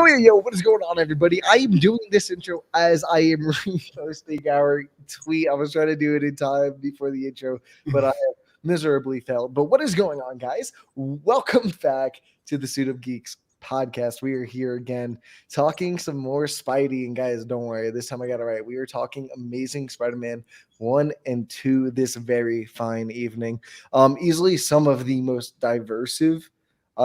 Yo, what is going on, everybody? I am doing this intro as I am reposting our tweet. I was trying to do it in time before the intro, but I have miserably failed. But what is going on, guys? Welcome back to the Suit of Geeks podcast. We are here again talking some more Spidey. And guys, don't worry, this time I got it right. We are talking Amazing Spider-Man 1 and 2 this very fine evening. Easily some of the most diversive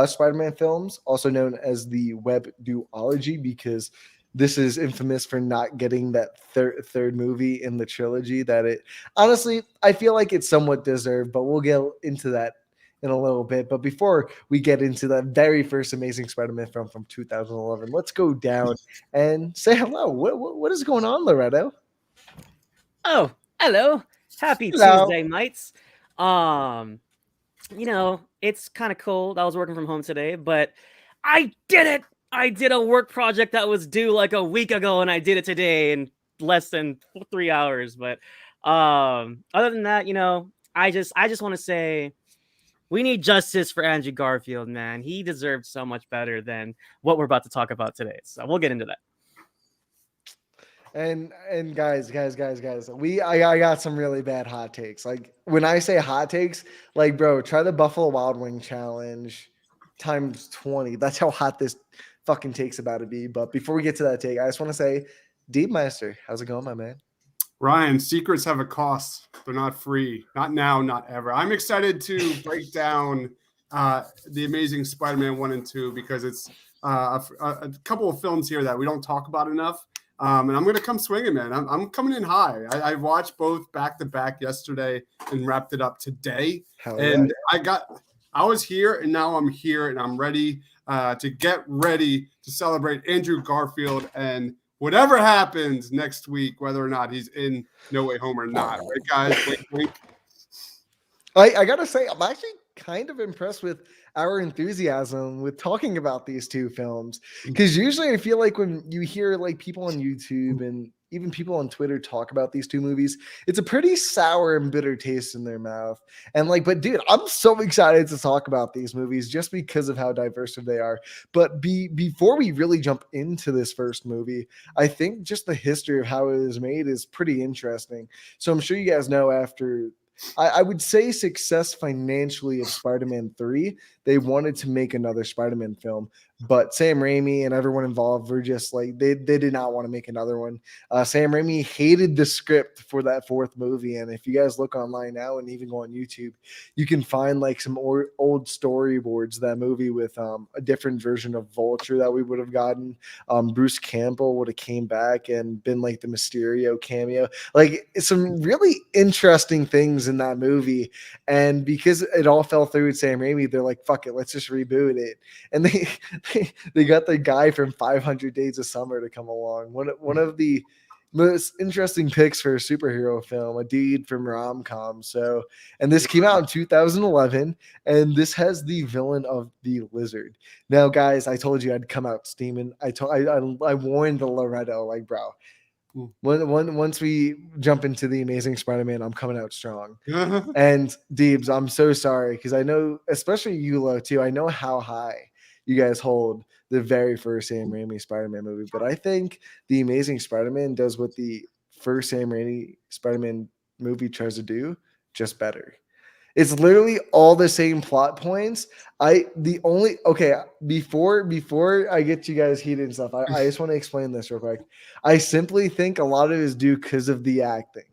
Spider-Man films, also known as the web duology, because this is infamous for not getting that third movie in the trilogy. That it honestly, I feel like it's somewhat deserved, but we'll get into that in a little bit. But before we get into that very first Amazing Spider-Man film from 2011, let's go down and say hello. What is going on, Loretto? Oh, hello. Happy Hello. Tuesday, mates. It's kind of cold. I was working from home today, but I did it. I did a work project that was due like a week ago, and I did it today in less than 3 hours. But other than that, I just want to say we need justice for Andrew Garfield, man. He deserved so much better than what we're about to talk about today. So we'll get into that. And guys, I got some really bad hot takes. Like when I say hot takes, like bro, try the Buffalo Wild Wing challenge times 20. That's how hot this fucking take's about to be. But before we get to that take, I just want to say, Deep Meister, how's it going, my man? Ryan, secrets have a cost. They're not free. Not now, not ever. I'm excited to break down the Amazing Spider-Man 1 and 2 because it's a couple of films here that we don't talk about enough. And I'm going to come swinging, man. I'm coming in high. I watched both back to back yesterday and wrapped it up today. And I was here and now I'm here and I'm ready to get ready to celebrate Andrew Garfield and whatever happens next week, whether or not he's in No Way Home or not. Right, guys? Wink, wink. I got to say, I'm actually kind of impressed with our enthusiasm with talking about these two films, because usually I feel like when you hear like people on YouTube and even people on Twitter talk about these two movies, it's a pretty sour and bitter taste in their mouth. And like, but dude, I'm so excited to talk about these movies just because of how diverse they are. But before we really jump into this first movie, I think just the history of how it was made is pretty interesting. So I'm sure you guys know, after I would say success financially of Spider-Man 3, they wanted to make another Spider-Man film, but Sam Raimi and everyone involved were just like, they did not want to make another one. Sam Raimi hated the script for that fourth movie, and if you guys look online now and even go on YouTube, you can find like some old storyboards of that movie with a different version of Vulture that we would have gotten. Bruce Campbell would have came back and been like the Mysterio cameo. Like, some really interesting things in that movie, and because it all fell through with Sam Raimi, they're like, fuck it, let's just reboot it. And they got the guy from 500 Days of Summer to come along. One of the most interesting picks for a superhero film, a dude from rom-com. So, and this came out in 2011, and this has the villain of the Lizard. Now, guys, I told you I'd come out steaming. I warned the Loretto, like, bro, once we jump into the Amazing Spider-Man, I'm coming out strong. And Deebs, I'm so sorry, because I know, especially Yulo too, I know how high you guys hold the very first Sam Raimi Spider-Man movie, but I think the Amazing Spider-Man does what the first Sam Raimi Spider-Man movie tries to do, just better. It's literally all the same plot points. Before I get you guys heated and stuff, I just want to explain this real quick. I simply think a lot of it is due because of the acting.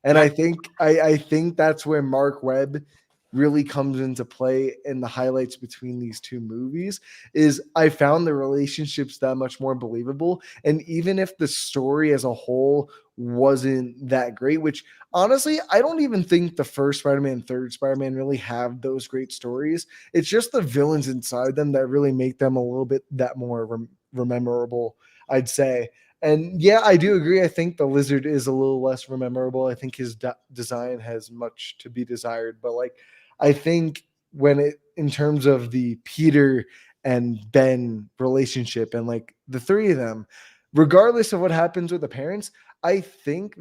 And I think that's where Mark Webb really comes into play, in the highlights between these two movies is I found the relationships that much more believable. And even if the story as a whole wasn't that great, which honestly, I don't even think the first Spider-Man, third Spider-Man really have those great stories. It's just the villains inside them that really make them a little bit that more rememberable, I'd say. And yeah, I do agree. I think the Lizard is a little less memorable. I think his design has much to be desired. But like, I think in terms of the Peter and Ben relationship, and like the three of them, regardless of what happens with the parents, I think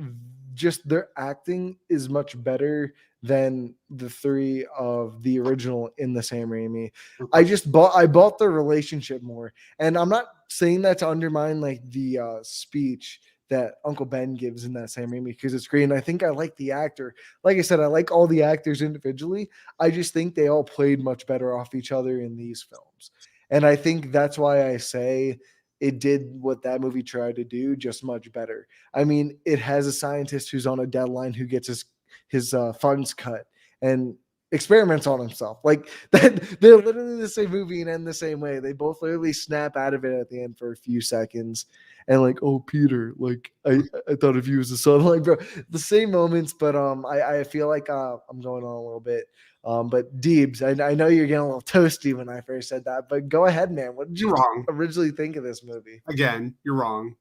just their acting is much better than the 3 of the original in the Sam Raimi. Okay. I bought the relationship more. And I'm not saying that to undermine like the speech that Uncle Ben gives in that Sam Raimi, because it's great. And I think I like the actor. Like I said, I like all the actors individually. I just think they all played much better off each other in these films. And I think that's why I say it did what that movie tried to do, just much better. I mean, it has a scientist who's on a deadline who gets his funds cut and experiments on himself. Like that, they're literally the same movie and end the same way. They both literally snap out of it at the end for a few seconds, and like, oh Peter, like I thought of you as a son. Like, bro, the same moments, but I feel like I'm going on a little bit. But Deebs, I know you're getting a little toasty when I first said that, but go ahead, man. What did you You're wrong. originally think of this movie? Again, you're wrong.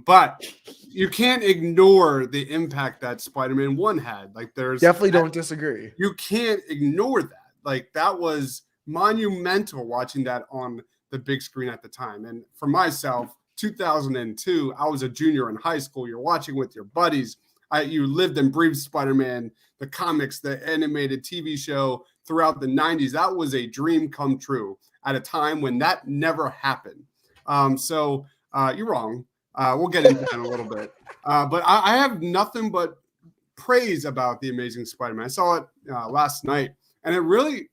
But you can't ignore the impact that Spider-Man 1 had. Like, Definitely don't disagree. You can't ignore that. Like, that was monumental watching that on the big screen at the time. And for myself, 2002, I was a junior in high school. You're watching with your buddies. You lived and breathed Spider-Man, the comics, the animated TV show throughout the 90s. That was a dream come true at a time when that never happened. So you're wrong. We'll get into that in a little bit. But I have nothing but praise about The Amazing Spider-Man. I saw it last night, and I really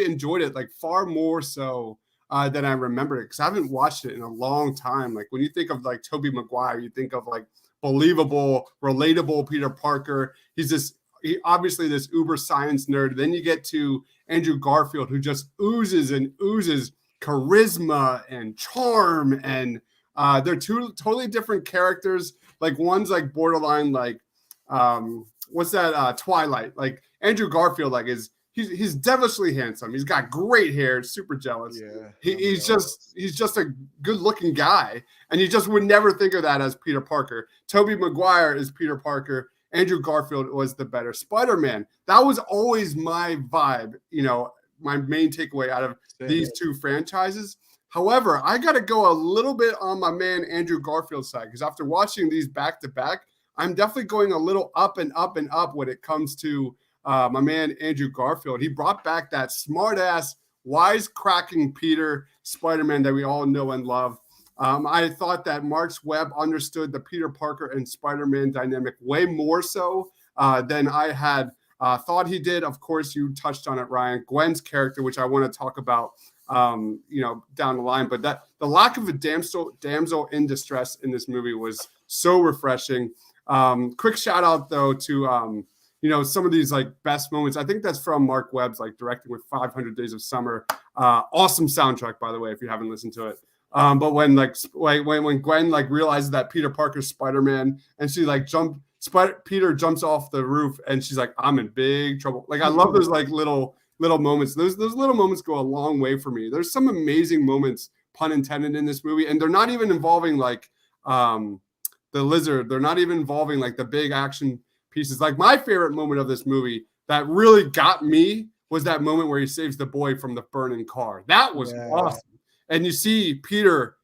enjoyed it, like far more so than I remembered it, because I haven't watched it in a long time. Like, when you think of like Tobey Maguire, you think of like believable, relatable Peter Parker. He's obviously this uber science nerd. Then you get to Andrew Garfield, who just oozes and oozes charisma and charm, and they're two totally different characters. Like, one's like borderline like what's that Twilight. Like, Andrew Garfield, like, he's devilishly handsome. He's got great hair, super jealous. Yeah, He's just a good looking guy, and you just would never think of that as Peter Parker. Tobey Maguire is Peter Parker. Andrew Garfield was the better Spider-Man. That was always my vibe, my main takeaway out of these two franchises. However, I got to go a little bit on my man Andrew Garfield's side, because after watching these back to back, I'm definitely going a little up and up and up when it comes to my man Andrew Garfield. He brought back that smart-ass, wisecracking Peter Spider-Man that we all know and love. I thought that Mark's Webb understood the Peter Parker and Spider-Man dynamic way more so than I had thought he did. Of course, you touched on it, Ryan. Gwen's character, which I want to talk about, down the line. But the lack of a damsel in distress in this movie was so refreshing. Quick shout out though to some of these like best moments. I think that's from Mark Webb's like directing with 500 Days of Summer. Awesome soundtrack, by the way, if you haven't listened to it. But when Gwen like realizes that Peter Parker's Spider-Man, and she like Peter jumps off the roof, and she's like, I'm in big trouble. Like, I love those like little moments. Those little moments go a long way for me. There's some amazing moments, pun intended, in this movie, and they're not even involving like the lizard. They're not even involving like the big action pieces. Like, my favorite moment of this movie that really got me was that moment where he saves the boy from the burning car. That was awesome. And you see Peter,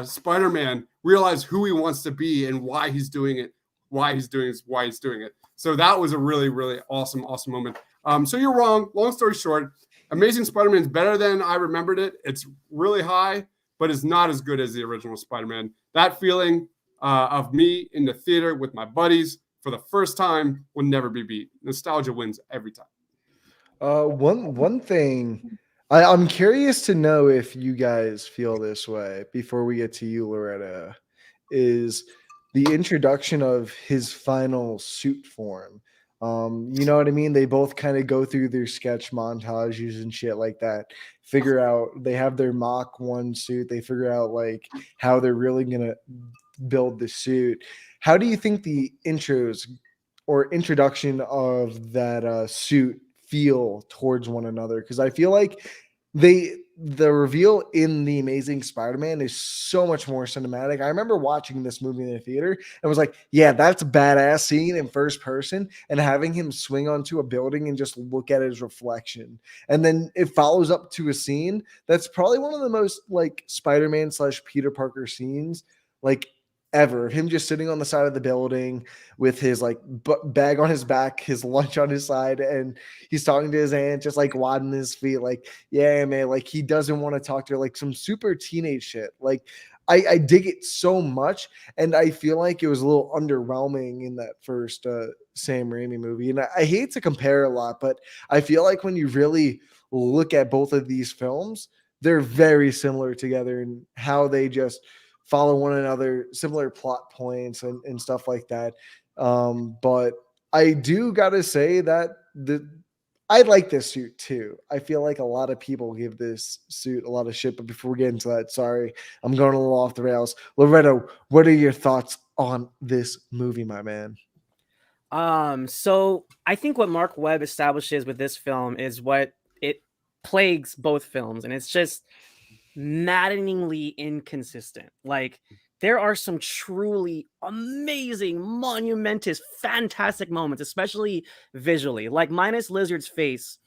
Spider-Man, realize who he wants to be and why he's doing it, why he's doing it. So that was a really, really awesome moment. So you're wrong. Long story short, Amazing Spider-Man is better than I remembered it. It's really high, but it's not as good as the original Spider-Man. That feeling of me in the theater with my buddies for the first time will never be beat. Nostalgia wins every time. One thing, I'm curious to know if you guys feel this way before we get to you, Loretta, is the introduction of his final suit form. You know what I mean? They both kind of go through their sketch montages and shit like that. Figure out, they have their mock one suit. They figure out like how they're really gonna build the suit. How do you think the intros or introduction of that suit feel towards one another? Because I feel like the reveal in The Amazing Spider-Man is so much more cinematic. I remember watching this movie in the theater and was like, yeah, that's a badass scene in first person, and having him swing onto a building and just look at his reflection. And then it follows up to a scene that's probably one of the most like Spider-Man / Peter Parker scenes, like ever. Him just sitting on the side of the building with his like bag on his back, his lunch on his side, and he's talking to his aunt, just like wadding his feet, like, yeah, man, like he doesn't want to talk to her, like some super teenage shit. Like I dig it so much, and I feel like it was a little underwhelming in that first Sam Raimi movie. And I hate to compare a lot, but I feel like when you really look at both of these films, they're very similar together in how they just follow one another, similar plot points and stuff like that. But I do gotta say that I like this suit too. I feel like a lot of people give this suit a lot of shit, but before we get into that, sorry, I'm going a little off the rails. Loretto, what are your thoughts on this movie, my man? So I think what Mark Webb establishes with this film is what it plagues both films, and it's just maddeningly inconsistent. Like there are some truly amazing, monumentous, fantastic moments, especially visually. Like minus Lizard's face,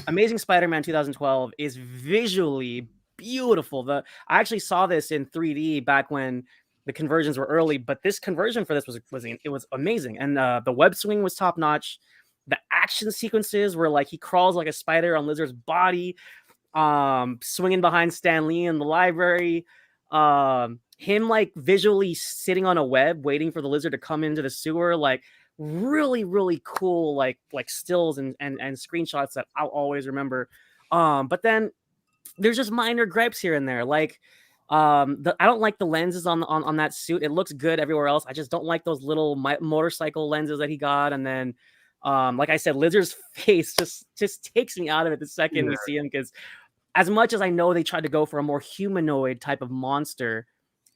Amazing Spider-Man 2012 is visually beautiful. I actually saw this in 3D back when the conversions were early, but this conversion for this was amazing, and the web swing was top notch. The action sequences were like he crawls like a spider on Lizard's body, swinging behind Stan Lee in the library, him like visually sitting on a web waiting for the lizard to come into the sewer, like really cool like stills and screenshots that I'll always remember. But then there's just minor gripes here and there, like I don't like the lenses on that suit. It looks good everywhere else. I just don't like those little motorcycle lenses that he got. And then like I said, Lizard's face just takes me out of it the second we see him, because as much as I know they tried to go for a more humanoid type of monster,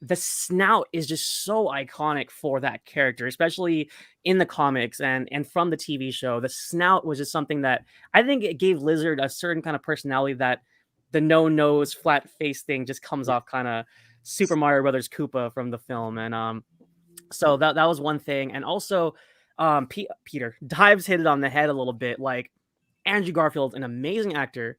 the snout is just so iconic for that character, especially in the comics and from the TV show. The snout was just something that I think it gave Lizard a certain kind of personality that the no nose flat face thing just comes off kind of Super Mario Brothers Koopa from the film. And so that was one thing. And also Peter Dives hit it on the head a little bit. Like Andrew Garfield's an amazing actor,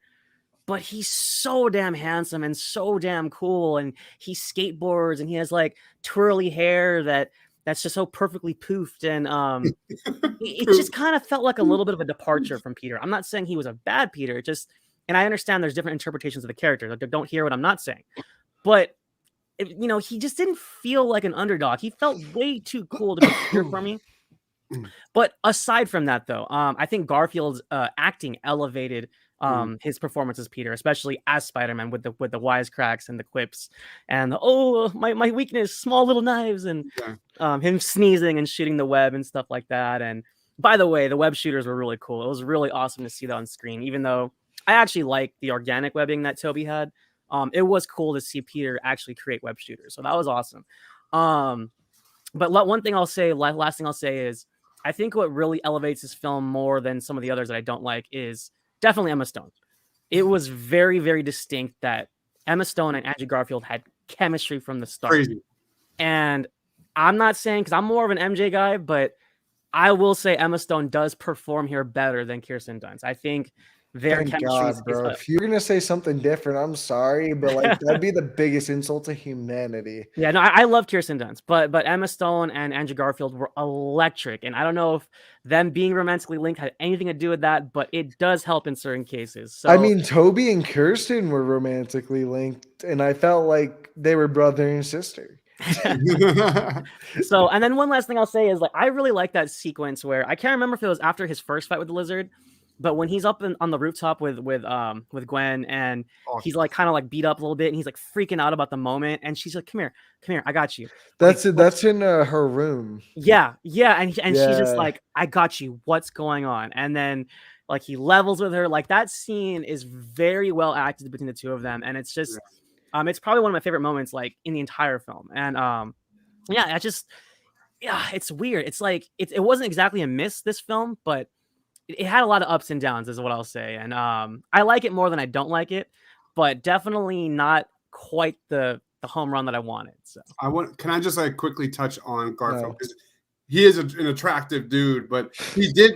but he's so damn handsome and so damn cool, and he skateboards and he has like twirly hair that's just so perfectly poofed, and it just kind of felt like a little bit of a departure from Peter. I'm not saying he was a bad Peter, it just, and I understand there's different interpretations of the character, like don't hear what I'm not saying, but he just didn't feel like an underdog. He felt way too cool to be Peter for me. But aside from that, though, I think Garfield's acting elevated his performance as Peter, especially as Spider-Man, with the wisecracks and the quips and my weakness, small little knives, and him sneezing and shooting the web and stuff like that. And by the way, the web shooters were really cool. It was really awesome to see that on screen, even though I actually liked the organic webbing that Toby had. It was cool to see Peter actually create web shooters, so that was awesome. But one thing I'll say, last thing I'll say is, I think what really elevates this film more than some of the others that I don't like is definitely Emma Stone. It was very, very distinct that Emma Stone and Andrew Garfield had chemistry from the start. Crazy. And I'm not saying, because I'm more of an MJ guy, but I will say Emma Stone does perform here better than Kirsten Dunst. I think their Thank chemistry God, bro. If you're gonna say something different, I'm sorry, but like that'd be the biggest insult to humanity. Yeah, no, I love Kirsten Dunst, but Emma Stone and Andrew Garfield were electric, and I don't know if them being romantically linked had anything to do with that, but it does help in certain cases. So I mean, Toby and Kirsten were romantically linked, and I felt like they were brother and sister. So, and then one last thing I'll say is, like, I really like that sequence where I can't remember if it was after his first fight with the lizard, but when he's up on the rooftop with Gwen, and he's like kind of like beat up a little bit, and he's like freaking out about the moment, and she's like, "Come here, I got you." That's it. That's in her room. Yeah, and she's just like, "I got you. What's going on?" And then like he levels with her. Like that scene is very well acted between the two of them, and it's just, it's probably one of my favorite moments like in the entire film. And it's weird. It's like it wasn't exactly a miss, this film, but it had a lot of ups and downs, is what I'll say. And I like it more than I don't like it, but definitely not quite the home run that I wanted. So can I just like quickly touch on Garfield? Because he is an attractive dude, but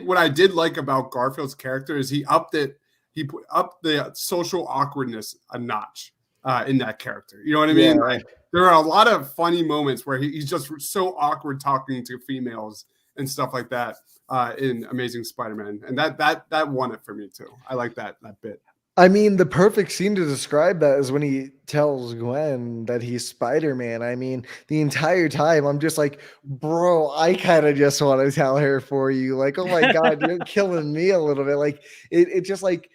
what I did like about Garfield's character is he put up the social awkwardness a notch in that character. You know what I mean? Yeah. Like there are a lot of funny moments where he's just so awkward talking to females and stuff like that in Amazing Spider-Man, and that won it for me too. I like that bit. I mean, the perfect scene to describe that is when he tells Gwen that he's Spider-Man. I mean, the entire time I'm just like, bro, I kind of just want to tell her for you. Like, oh my God, you're killing me a little bit. Like, it just like,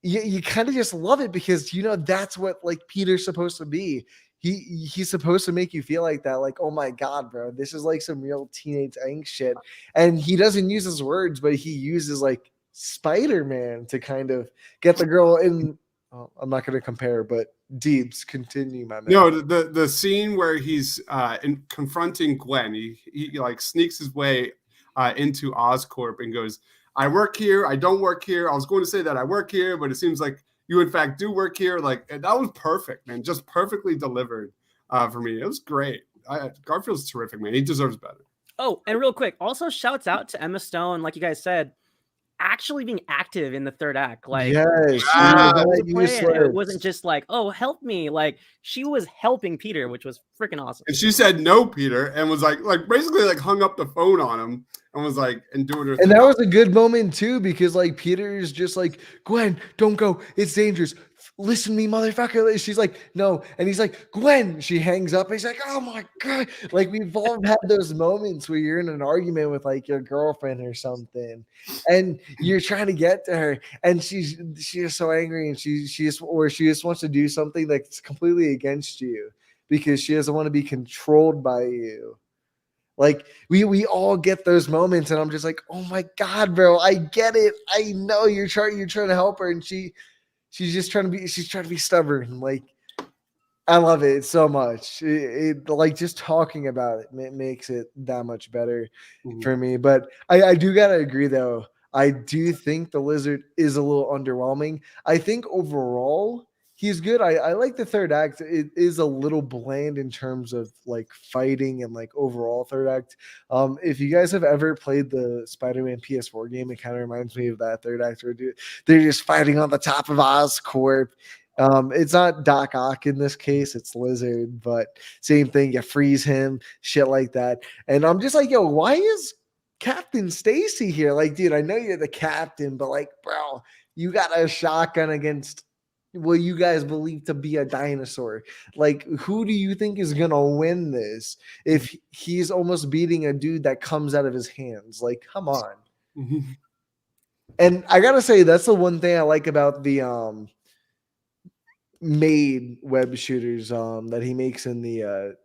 you kind of just love it because, you know, that's what like Peter's supposed to be. He's supposed to make you feel like that. Like, oh my God, bro, this is like some real teenage angst shit. And he doesn't use his words, but he uses like Spider-Man to kind of get the girl in. I'm not going to compare, but Deebs, continue, my man. No, the scene where he's confronting Gwen, he like sneaks his way into Oscorp and goes, I work here, I don't work here. I was going to say that I work here, but it seems like you in fact do work here. Like, that was perfect, man. Just perfectly delivered for me. It was great. Garfield's terrific, man. He deserves better. Oh, and real quick, also shouts out to Emma Stone, like you guys said, actually being active in the third act. Like, yes, it wasn't just like, oh, help me. Like, she was helping Peter, which was freaking awesome. And she said no, Peter, and was like basically like hung up the phone on him and was like and doing her. And that was a good moment too, because like Peter's just like, Gwen, don't go, it's dangerous. Listen to me, motherfucker. She's like, no. And he's like, Gwen. She hangs up. And he's like, oh my God. Like, we've all had those moments where you're in an argument with like your girlfriend or something, and you're trying to get to her, and she's so angry, and she just wants to do something that's completely against you because she doesn't want to be controlled by you. Like, we all get those moments, and I'm just like, oh my God, bro, I get it. I know you're trying to help her, and she's just trying to be stubborn. Like, I love it so much. It like just talking about it makes it that much better for me. But I do gotta agree though. I do think the Lizard is a little underwhelming. I think overall he's good. I like the third act. It is a little bland in terms of like fighting and like overall third act. If you guys have ever played the Spider-Man PS4 game, it kind of reminds me of that third act where they're just fighting on the top of Oscorp. It's not Doc Ock in this case, it's Lizard, but same thing. You freeze him, shit like that. And I'm just like, yo, why is Captain Stacy here? Like, dude, I know you're the captain, but like, bro, you got a shotgun against what you guys believe to be a dinosaur. Like, who do you think is gonna win this if he's almost beating a dude that comes out of his hands? Like, come on. And I gotta say, that's the one thing I like about the made web shooters that he makes in the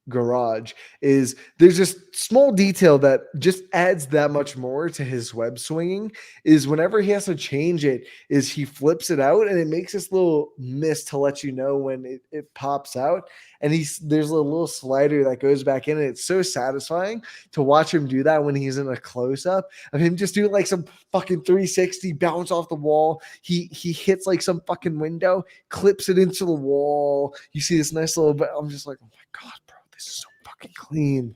garage is there's this small detail that just adds that much more to his web swinging is whenever he has to change it is he flips it out and it makes this little mist to let you know when it pops out, and there's a little slider that goes back in, and it's so satisfying to watch him do that when he's in a close-up of him just doing like some fucking 360 bounce off the wall. He hits like some fucking window, clips it into the wall. You see this nice little bit. I'm just like, oh my God, bro, this is so fucking clean.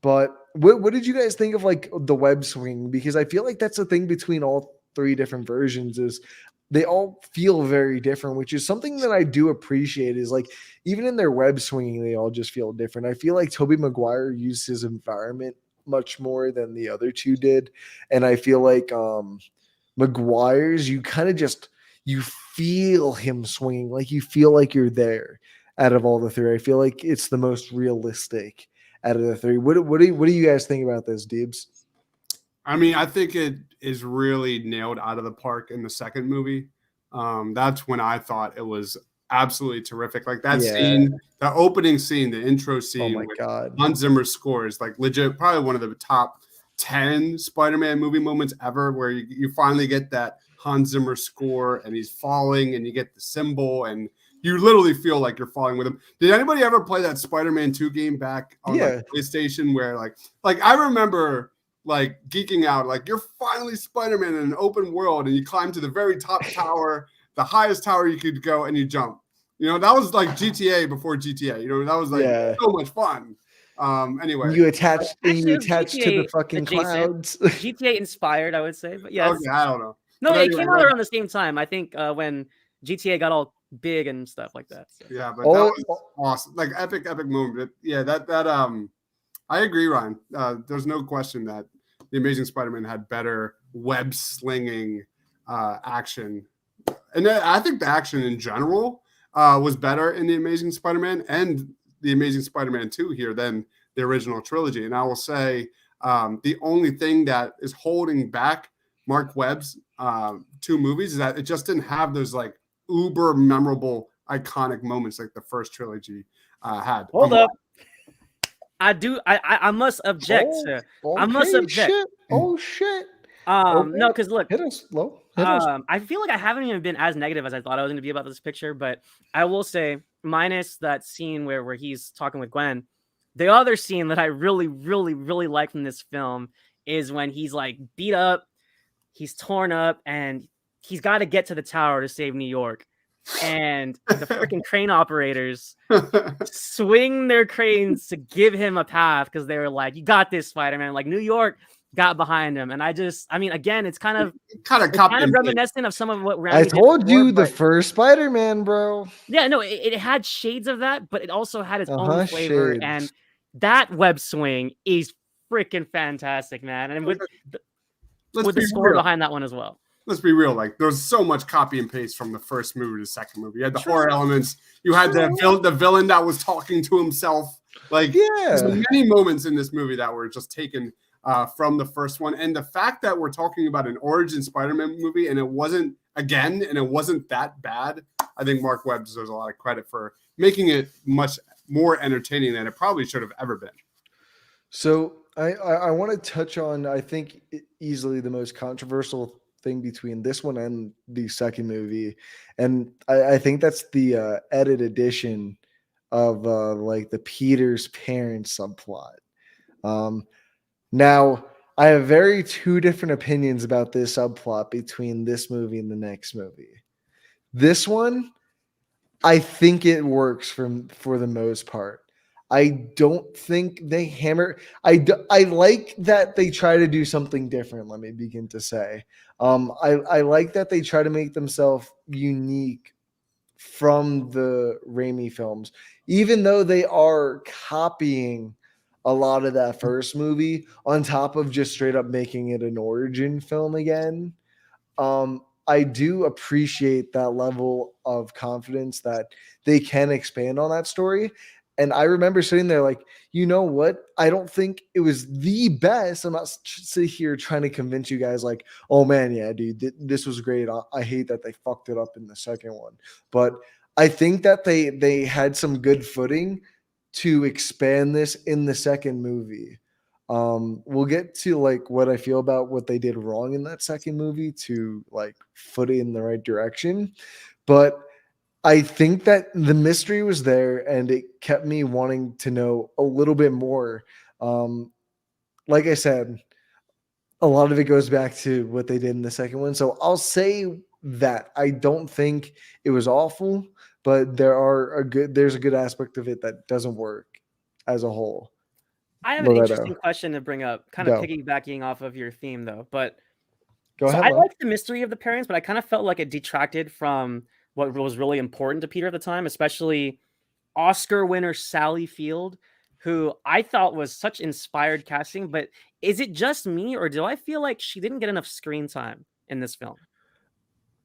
But what did you guys think of like the web swing? Because I feel like that's the thing between all three different versions is they all feel very different, which is something that I do appreciate is like even in their web swinging, they all just feel different. I feel like Tobey Maguire used his environment much more than the other two did. And I feel like Maguire's, you kind of just, you feel him swinging, like you feel like you're there out of all the three. I feel like it's the most realistic out of the three. What do you guys think about this, Deebs? I mean, I think it is really nailed out of the park in the second movie. That's when I thought it was absolutely terrific. Like that scene, the opening scene, the intro scene. Oh my God. Hans Zimmer's score is like legit, probably one of the top 10 Spider-Man movie moments ever, where you finally get that Hans Zimmer score and he's falling and you get the symbol and you literally feel like you're falling with him. Did anybody ever play that Spider-Man 2 game back on like PlayStation where like I remember like geeking out, like you're finally Spider-Man in an open world and you climb to the very top tower, the highest tower you could go, and you jump. You know, that was like GTA before GTA. You know, that was like so much fun. Anyway, you attach to the fucking clouds. GTA inspired, I would say, but yeah. Okay, I don't know. No, it came out around the same time. I think when GTA got all big and stuff like that. So. Yeah, but that was awesome. Like epic moment. Yeah, that I agree, Ryan. There's no question that the Amazing Spider-Man had better web slinging action, and I think the action in general was better in the Amazing Spider-Man and the Amazing Spider-Man 2 here than the original trilogy. And I will say the only thing that is holding back Mark Webb's 2 movies is that it just didn't have those like uber memorable iconic moments like the first trilogy had. Hold up. I must object. I must object. Shit. Oh shit. No, because look, hit us low. I feel like I haven't even been as negative as I thought I was going to be about this picture, but I will say, minus that scene where he's talking with Gwen, the other scene that I really, really, really like from this film is when he's like beat up, he's torn up, and he's got to get to the tower to save New York. And the freaking crane operators swing their cranes to give him a path because they were like, "You got this, Spider-Man." Like New York got behind him, and I mean, again, it's kind of reminiscent of some of what Randy I told you the first Spider-Man, bro. Yeah, no, it had shades of that, but it also had its own flavor, and that web swing is freaking fantastic, man. And with the score behind that one as well. Let's be real. Like, there's so much copy and paste from the first movie to the second movie. You had the horror elements. You had the villain that was talking to himself. Like, there's many moments in this movie that were just taken from the first one. And the fact that we're talking about an origin Spider-Man movie and it wasn't that bad, I think Mark Webb deserves a lot of credit for making it much more entertaining than it probably should have ever been. So I want to touch on, I think, easily the most controversial thing between this one and the second movie, and I think that's the edit edition of like the Peter's parents subplot. Now I have two different opinions about this subplot between this movie and the next movie. This one, I think it works for the most part. I don't think they hammer. I like that they try to do something different. Let me begin to say, I like that they try to make themselves unique from the Raimi films, even though they are copying a lot of that first movie on top of just straight up making it an origin film again. I do appreciate that level of confidence that they can expand on that story. And I remember sitting there like, you know what? I don't think it was the best. I'm not sitting here trying to convince you guys like, oh man, yeah, dude, this was great. I hate that they fucked it up in the second one. But I think that they had some good footing to expand this in the second movie. We'll get to like what I feel about what they did wrong in that second movie to like foot it in the right direction. But I think that the mystery was there and it kept me wanting to know a little bit more. Like I said, a lot of it goes back to what they did in the second one. So I'll say that I don't think it was awful, but there's a good aspect of it that doesn't work as a whole. I have an interesting question to bring up, kind of piggybacking off of your theme though. But go ahead. I like the mystery of the parents, but I kind of felt like it detracted from what was really important to Peter at the time, especially Oscar winner Sally Field, who I thought was such inspired casting. But is it just me, or do I feel like she didn't get enough screen time in this film?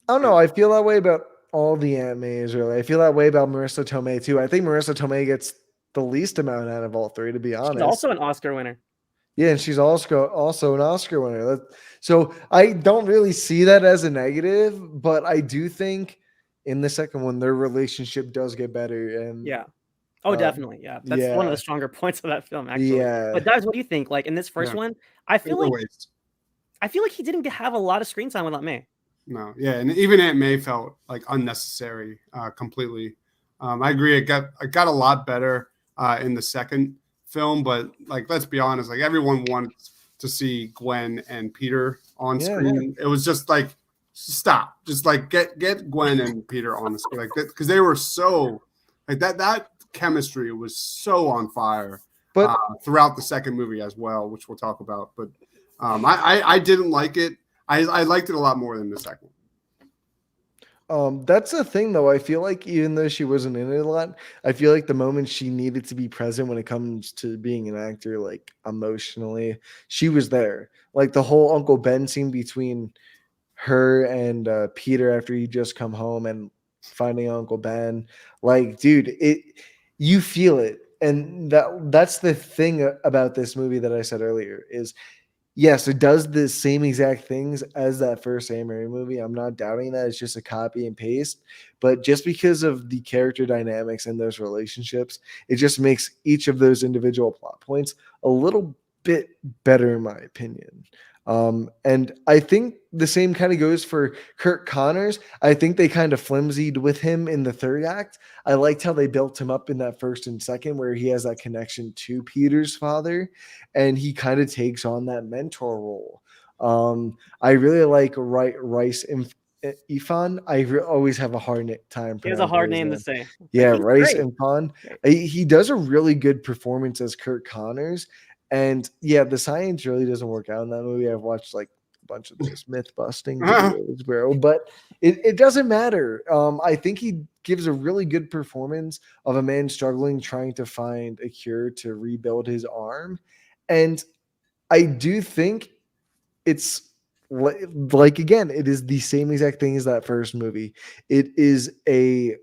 I don't know. I feel that way about all the Aunt Mays, really. I feel that way about Marissa Tomei, too. I think Marissa Tomei gets the least amount out of all three, to be honest. She's also an Oscar winner. Yeah, and she's also an Oscar winner. So I don't really see that as a negative, but I do think in the second one, their relationship does get better. And yeah. Oh, definitely. Yeah. That's one of the stronger points of that film, actually. Yeah. But guys, what do you think? Like in this first one, I feel like he didn't have a lot of screen time with Aunt May. No, yeah, and even Aunt May felt like unnecessary completely. I agree. It got a lot better in the second film, but like let's be honest, like everyone wants to see Gwen and Peter on screen. It was just like stop, just like get Gwen and Peter on the screen, like because they were so like that chemistry was so on fire. But throughout the second movie as well, which we'll talk about. But I didn't like it. I liked it a lot more than the second. That's the thing though. I feel like even though she wasn't in it a lot, I feel like the moment she needed to be present when it comes to being an actor, like emotionally, she was there. Like the whole Uncle Ben scene between her and Peter after he just come home and finding Uncle Ben. Like, dude, it you feel it. And that's the thing about this movie that I said earlier is yes, it does the same exact things as that first Sam Raimi movie. I'm not doubting that. It's just a copy and paste. But just because of the character dynamics and those relationships, it just makes each of those individual plot points a little bit better, in my opinion. And I think the same kind of goes for Kurt Connors. I think they kind of flimsied with him in the third act. I liked how they built him up in that first and second, where he has that connection to Peter's father and he kind of takes on that mentor role. I really like Rice and Ifan. Always have a hard time He has a pronouncing hard his name to name. say. Yeah, He's Rice great. and Ifan. He does a really good performance as Kurt Connors. And yeah, the science really doesn't work out in that movie. I've watched like a bunch of those myth busting videos, bro, but it doesn't matter. I think he gives a really good performance of a man struggling, trying to find a cure to rebuild his arm. And I do think it's like again, it is the same exact thing as that first movie. It is a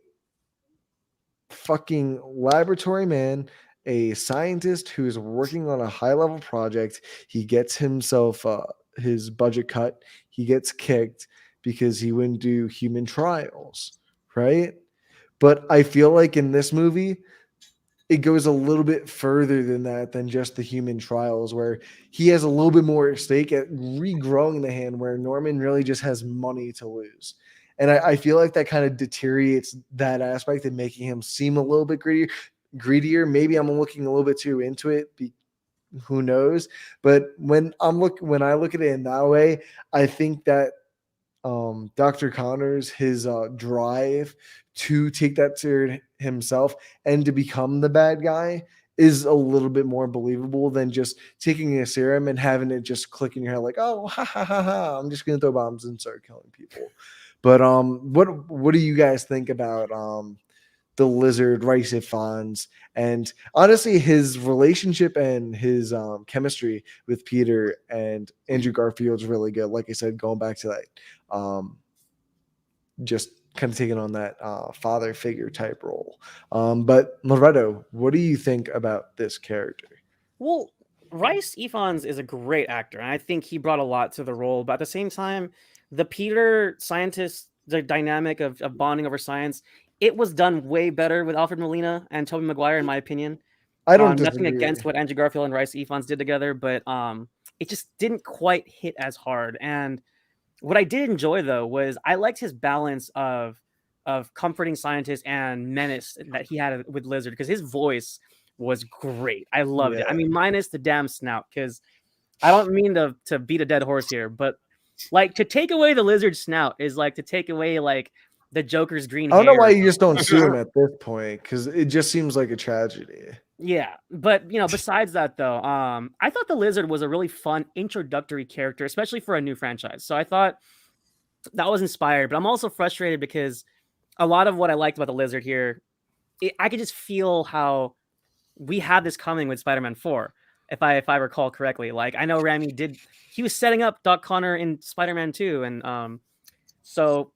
fucking laboratory man, a scientist who is working on a high level project. He gets himself his budget cut. He gets kicked because he wouldn't do human trials, right? But I feel like in this movie, it goes a little bit further than that, than just the human trials, where he has a little bit more at stake at regrowing the hand, where Norman really just has money to lose. And I feel like that kind of deteriorates that aspect and making him seem a little bit greedier. Maybe I'm looking a little bit too into it. Who knows? But when I look at it in that way, I think that Dr. Connors, his drive to take that to himself and to become the bad guy is a little bit more believable than just taking a serum and having it just click in your head like, oh, ha ha ha ha, I'm just gonna throw bombs and start killing people. But what do you guys think about the lizard Rice Fons and honestly his relationship and his chemistry with Peter and Andrew Garfield's really good. Like I said, going back to that, just kind of taking on that father figure type role. But Loretto, what do you think about this character? Well, Rice Ifans is a great actor, and I think he brought a lot to the role. But at the same time, the Peter scientist, the dynamic of bonding over science, it was done way better with Alfred Molina and Tobey Maguire, in my opinion. I don't Nothing disagree. against what Andrew Garfield and Rice Ifans did together, but it just didn't quite hit as hard. And what I did enjoy though was I liked his balance of comforting scientist and menace that he had with Lizard, because his voice was great. I loved it. I Yeah. mean, minus the damn snout, because I don't mean to beat a dead horse here, but like to take away the Lizard's snout is like to take away like the Joker's green I don't know hair. why you just don't sue him at this point because it just seems like a tragedy. Yeah, but besides that though, I thought the Lizard was a really fun introductory character, especially for a new franchise. So I thought that was inspired, but I'm also frustrated because a lot of what I liked about the Lizard here, I could just feel how we had this coming with Spider-Man 4, if I recall correctly. Like I know Raimi he was setting up Doc Connor in Spider-Man 2, and so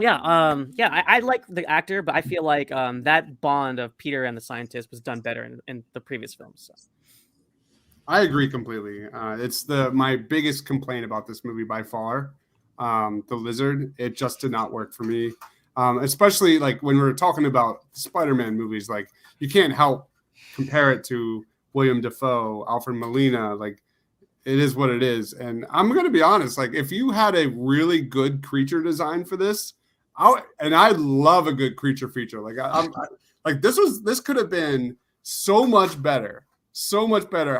yeah, I like the actor, but I feel like that bond of Peter and the scientist was done better in the previous films. So. I agree completely. It's my biggest complaint about this movie by far. The Lizard, it just did not work for me. Especially like when we're talking about Spider-Man movies, like you can't help compare it to William Dafoe, Alfred Molina. Like it is what it is. And I'm going to be honest, like if you had a really good creature design for this, I love a good creature feature. Like like this could have been so much better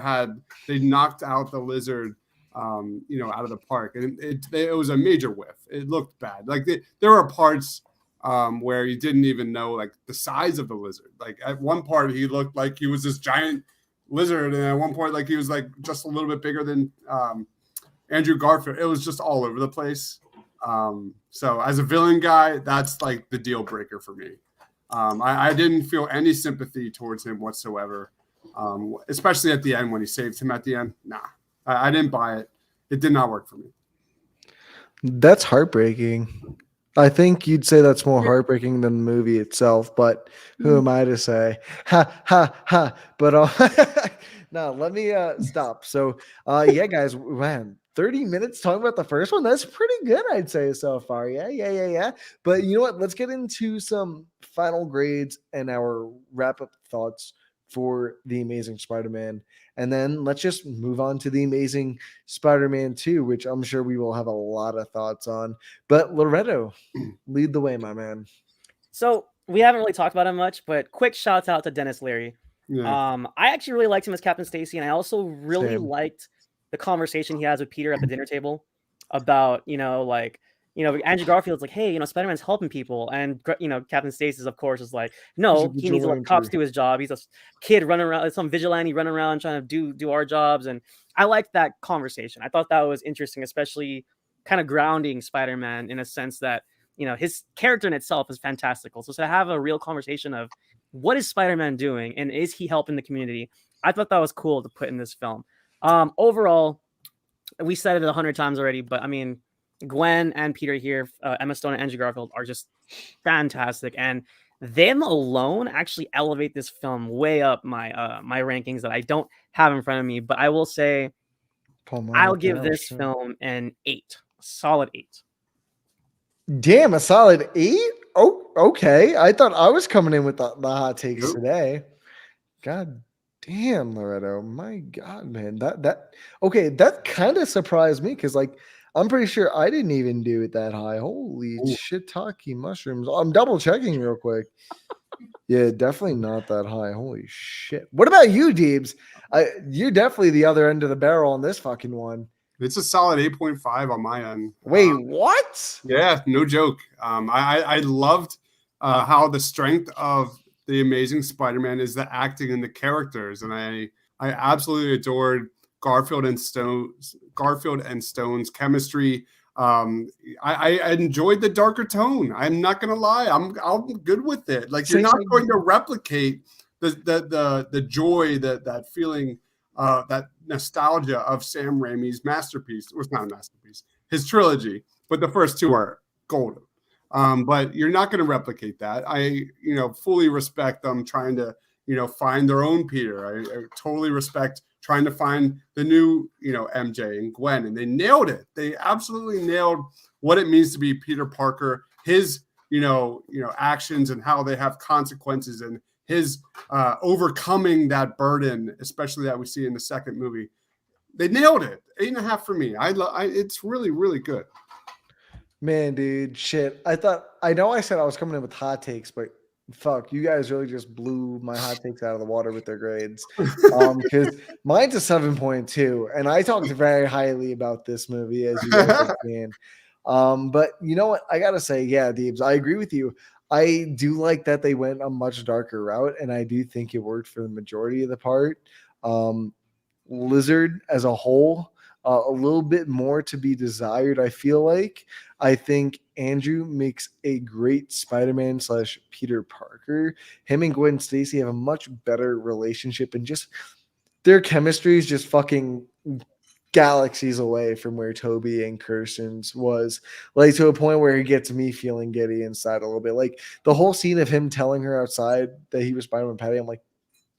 had they knocked out the Lizard, out of the park. And it was a major whiff. It looked bad. Like there were parts where you didn't even know like the size of the Lizard. Like at one part he looked like he was this giant lizard, and at one point like he was like just a little bit bigger than Andrew Garfield. It was just all over the place. So as a villain guy, that's like the deal breaker for me. I didn't feel any sympathy towards him whatsoever, especially at the end when he saves him at the end. Nah, I didn't buy it. It did not work for me. That's heartbreaking. I think you'd say that's more heartbreaking than the movie itself, but who am I to say? Ha ha ha. But no, let me stop. So yeah, guys, man, 30 minutes talking about the first one. That's pretty good, I'd say so far. Yeah. But you know what? Let's get into some final grades and our wrap-up thoughts for The Amazing Spider-Man. And then let's just move on to The Amazing Spider-Man 2, which I'm sure we will have a lot of thoughts on. But Loretto, lead the way, my man. So we haven't really talked about him much, but quick shouts out to Dennis Leary. Yeah. I actually really liked him as Captain Stacy, and I also really Same. liked the conversation he has with Peter at the dinner table about, Andrew Garfield's like, hey, Spider-Man's helping people, and Captain Stacy's of course is like, no, he needs to let cops do his job. He's a kid running around, some vigilante running around trying to do our jobs, and I liked that conversation. I thought that was interesting, especially kind of grounding Spider-Man in a sense that his character in itself is fantastical. So to have a real conversation of what is Spider-Man doing and is he helping the community, I thought that was cool to put in this film. Overall, we said it 100 times already, but I mean, Gwen and Peter here, Emma Stone and Andrew Garfield are just fantastic, and them alone actually elevate this film way up my my rankings that I don't have in front of me. But I will say, I'll give this film an 8, a solid 8. Damn, a solid 8? Oh, okay. I thought I was coming in with the hot takes today. God damn, Loretto. My God, man. That kind of surprised me because, like, I'm pretty sure I didn't even do it that high. Holy shiitake mushrooms. I'm double checking real quick. Yeah, definitely not that high. Holy shit. What about you, Deebs? You're definitely the other end of the barrel on this fucking one. It's a solid 8.5 on my end. Wait, what? Yeah, no joke. I loved how the strength of The Amazing Spider-Man is the acting and the characters, and I absolutely adored Garfield and Stone's chemistry. I enjoyed the darker tone. I'm not gonna lie. I'm good with it. Like, you're not going to replicate the joy, that feeling, that nostalgia of Sam Raimi's masterpiece. It was not a masterpiece, his trilogy, but the first two are golden. But you're not going to replicate that. I fully respect them trying to find their own Peter. I totally respect trying to find the new MJ and Gwen, and they nailed it. They absolutely nailed what it means to be Peter Parker, his actions and how they have consequences, and his overcoming that burden, especially that we see in the second movie. They nailed it. 8.5 for me. It's really, really good. Man, dude, shit. I know I said I was coming in with hot takes, but fuck, you guys really just blew my hot takes out of the water with their grades. Because mine's a 7.2, and I talked very highly about this movie, as you guys have seen. But you know what? I gotta say, yeah, Deebs, I agree with you. I do like that they went a much darker route, and I do think it worked for the majority of the part. Lizard as a whole, a little bit more to be desired, I feel like. I think Andrew makes a great Spider-Man / Peter Parker. Him and Gwen Stacy have a much better relationship, and just their chemistry is just fucking galaxies away from where Toby and Kirsten's was, like, to a point where it gets me feeling giddy inside a little bit. Like, the whole scene of him telling her outside that he was Spider-Man Patty, I'm like,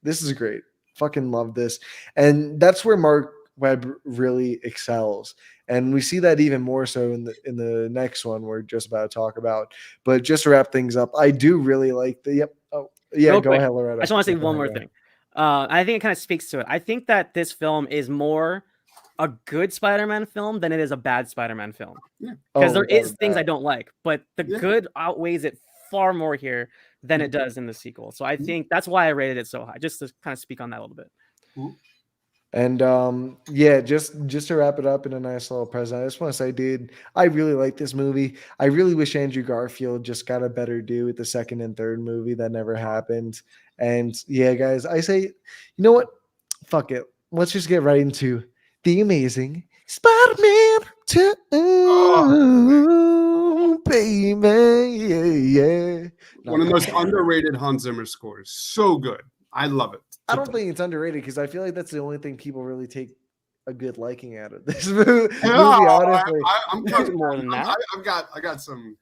this is great. Fucking love this. And that's where Mark Webb really excels. And we see that even more so in the next one we're just about to talk about. But just to wrap things up, I do really like the Real go quick, ahead, Loretta. I just want to say one more thing. I think it kind of speaks to it. I think that this film is more a good Spider-Man film than it is a bad Spider-Man film. Because there is things I don't like, but the good outweighs it far more here than it does in the sequel. So I think that's why I rated it so high, just to kind of speak on that a little bit. And just to wrap it up in a nice little present, I just want to say, dude, I really like this movie. I really wish Andrew Garfield just got a better due with the second and third movie. That never happened. And yeah, guys, I say, you know what? Fuck it. Let's just get right into The Amazing Spider-Man 2, Oh, baby, yeah. one of the No, most underrated Hans Zimmer scores. So good. I love it. I don't think it's underrated because I feel like that's the only thing people really take a good liking out of this movie. Honestly, I'm There's coming. more than that. I got some.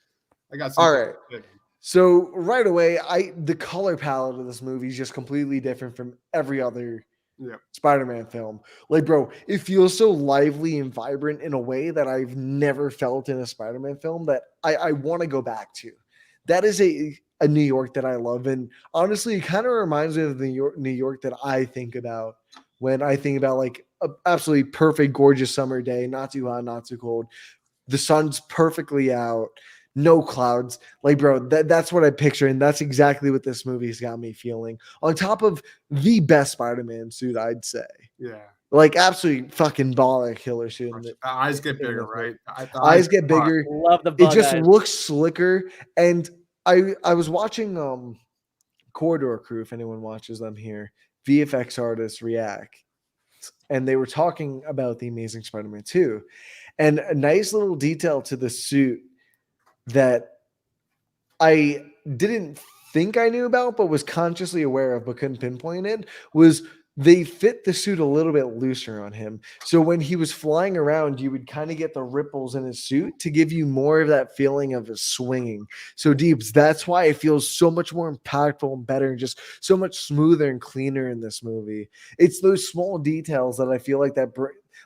all right. things. So right away, the color palette of this movie is just completely different from every other Yep. Spider-Man film. Like, bro, it feels so lively and vibrant in a way that I've never felt in a Spider-Man film that I want to go back to. That is a New York that I love. And honestly, it kind of reminds me of the New York that I think about when I think about like an absolutely perfect, gorgeous summer day, not too hot, not too cold. The sun's perfectly out, no clouds. Like, bro, that's what I picture, and that's exactly what this movie's got me feeling. On top of the best Spider-Man suit, I'd say. Yeah. Like, absolutely fucking baller killer suit. The eyes get bigger, right? The Eyes get bigger. Love the It bug just eyes. looks slicker. And I was watching Corridor Crew, if anyone watches them here, VFX artists react. And they were talking about the Amazing Spider-Man 2. And a nice little detail to the suit that I didn't think I knew about, but was consciously aware of, but couldn't pinpoint it, was they fit the suit a little bit looser on him. So when he was flying around, you would kind of get the ripples in his suit to give you more of that feeling of his swinging. So Deeps, that's why it feels so much more impactful and better and just so much smoother and cleaner in this movie. It's those small details that I feel like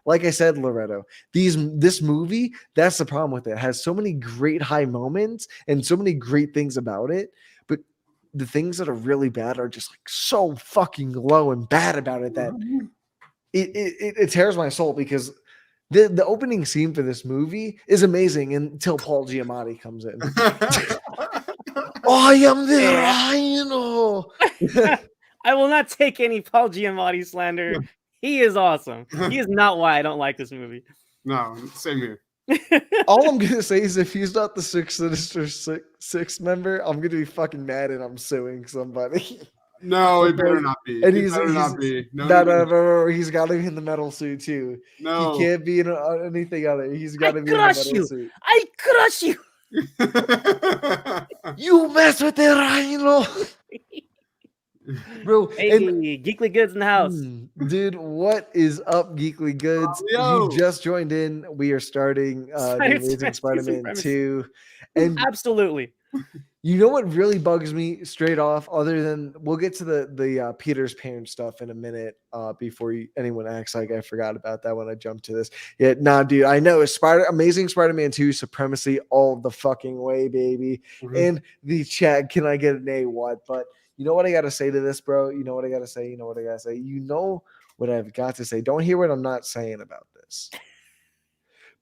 like I said, Loretto, this movie, that's the problem with it. It has so many great high moments and so many great things about it, but the things that are really bad are just like so fucking low and bad about it that it tears my soul because the opening scene for this movie is amazing until Paul Giamatti comes in. I am the Rhino. I will not take any Paul Giamatti slander. He is awesome. He is not why I don't like this movie. No, same here. All I'm gonna say is if he's not the Sinister Six member, I'm gonna be fucking mad and I'm suing somebody. No, it better not be. And It better not be. No, he's got to be in the metal suit too. No. He can't be in anything other. He's got to be in the metal suit. I crush you. You mess with the Rhino. Bro, hey, Geekly Goods in the house. Dude, what is up, Geekly Goods? You just joined in. We are starting the Amazing Spider-Man 2. And absolutely. You know what really bugs me straight off, other than we'll get to the Peter's parents stuff in a minute before anyone acts like I forgot about that when I jumped to this. Yeah, nah, dude, I know it's Amazing Spider-Man 2 supremacy all the fucking way, baby. Mm-hmm. And the chat, can I get an A what? But you know what I got to say to this, bro? You know what I got to say? You know what I got to say? You know what I've got to say. Don't hear what I'm not saying about this.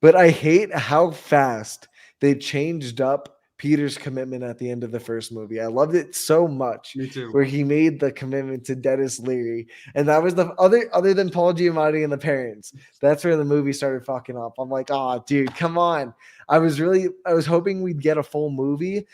But I hate how fast they changed up Peter's commitment at the end of the first movie. I loved it so much. Me too. Where he made the commitment to Dennis Leary. And that was the other than Paul Giamatti and the parents. That's where the movie started fucking up. I'm like, oh, dude, come on. I was hoping we'd get a full movie.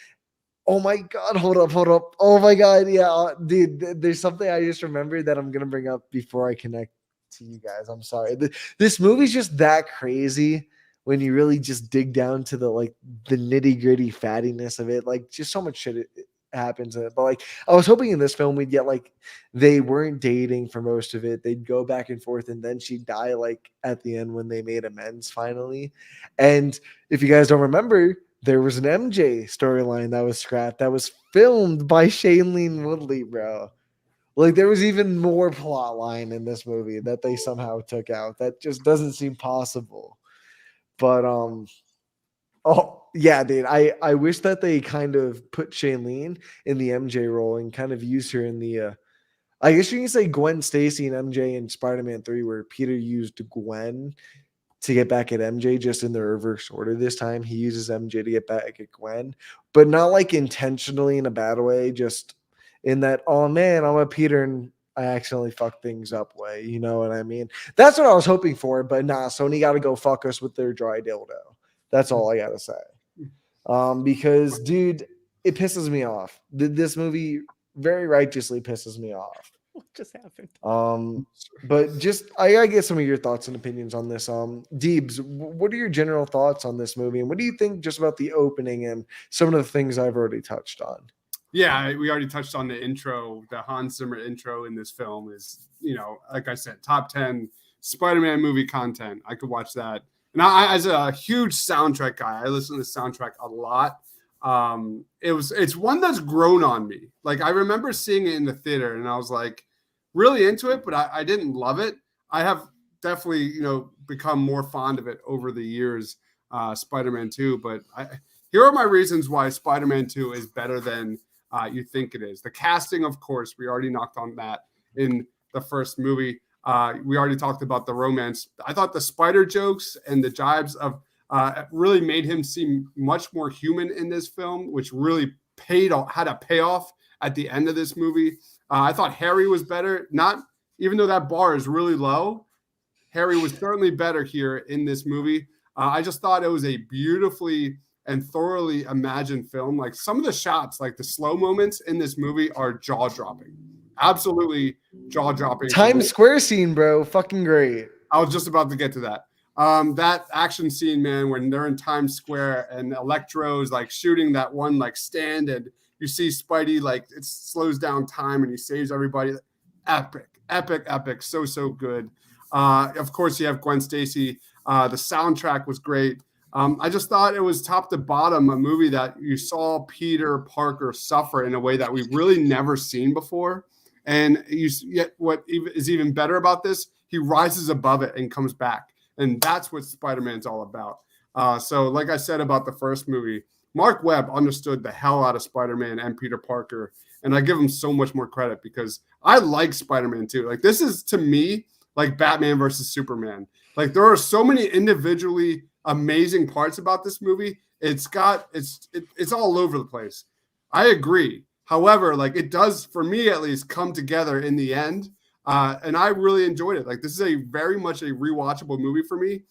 Oh my God, hold up. Oh my God, yeah, dude, there's something I just remembered that I'm going to bring up before I connect to you guys. I'm sorry. This movie's just that crazy when you really just dig down to the nitty gritty fattiness of it. Like, just so much shit it happens in it. But like, I was hoping in this film we'd get like they weren't dating for most of it. They'd go back and forth, and then she'd die like at the end when they made amends finally. And if you guys don't remember, there was an MJ storyline that was scrapped that was filmed by Shailene Woodley, bro. Like, there was even more plot line in this movie that they somehow took out. That just doesn't seem possible. But oh yeah, dude. I wish that they kind of put Shailene in the MJ role and kind of use her in the I guess you can say Gwen Stacy and MJ in Spider-Man 3, where Peter used Gwen to get back at MJ, just in the reverse order this time. He uses MJ to get back at Gwen, but not like intentionally in a bad way, just in that, oh man, I'm a Peter and I accidentally fucked things up way. You know what I mean? That's what I was hoping for, but nah, Sony got to go fuck us with their dry dildo. That's all I got to say. Because, dude, it pisses me off. This movie very righteously pisses me off. What just happened? But just I gotta get some of your thoughts and opinions on this. Deebs, what are your general thoughts on this movie, and what do you think just about the opening and some of the things I've already touched on? Yeah, we already touched on the intro. The Hans Zimmer intro in this film is, like I said, top 10 Spider-Man movie content. I could watch that. And I as a huge soundtrack guy, I listen to the soundtrack a lot. It's one that's grown on me. Like, I remember seeing it in the theater and I was like really into it, but I didn't love it. I have definitely, become more fond of it over the years, Spider-Man 2. But here are my reasons why Spider-Man 2 is better than you think it is. The casting, of course, we already knocked on that in the first movie. We already talked about the romance. I thought the spider jokes and the jibes of really made him seem much more human in this film, which really had a payoff at the end of this movie. I thought Harry was better. Not even though that bar is really low, Harry was certainly better here in this movie. I just thought it was a beautifully and thoroughly imagined film. Like, some of the shots, like the slow moments in this movie, are jaw-dropping. Absolutely jaw-dropping. Times Square scene, bro. Fucking great. I was just about to get to that. That action scene, man, when they're in Times Square and Electro's like shooting that one like stand, and you see Spidey, like, it slows down time and he saves everybody. Epic. So good. Of course, you have Gwen Stacy. The soundtrack was great. I just thought it was top to bottom a movie that you saw Peter Parker suffer in a way that we've really never seen before. And yet what is even better about this, he rises above it and comes back. And that's what Spider-Man's all about. So like I said about the first movie, Mark Webb understood the hell out of Spider-Man and Peter Parker. And I give him so much more credit because I like Spider-Man too. Like, this is, to me, like Batman versus Superman. Like, there are so many individually amazing parts about this movie. It's all over the place. I agree. However, like, it does, for me at least, come together in the end. And I really enjoyed it. Like, this is a very much a rewatchable movie for me.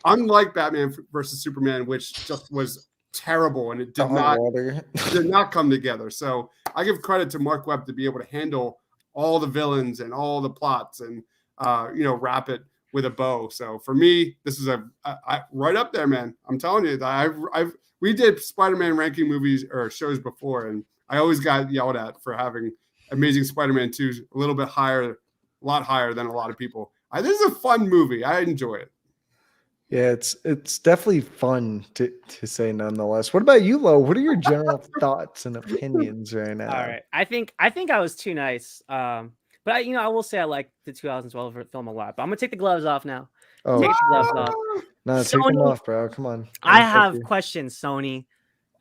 Unlike Batman versus Superman, which just was terrible and it did not come together. So I give credit to Mark Webb to be able to handle all the villains and all the plots and wrap it with a bow. So for me, this is right up there, man. I'm telling you, we did Spider-Man ranking movies or shows before, and I always got yelled at for having Amazing Spider-Man 2 a little bit higher, a lot higher than a lot of people. This is a fun movie. I enjoy it. Yeah, it's definitely fun to say nonetheless. What about you, Lo? What are your general thoughts and opinions right now? All right. I think I was too nice. But I will say I like the 2012 film a lot. But I'm gonna take the gloves off now. Oh, take the gloves off. No, Sony, take them off, bro. Come on. I have questions, Sony.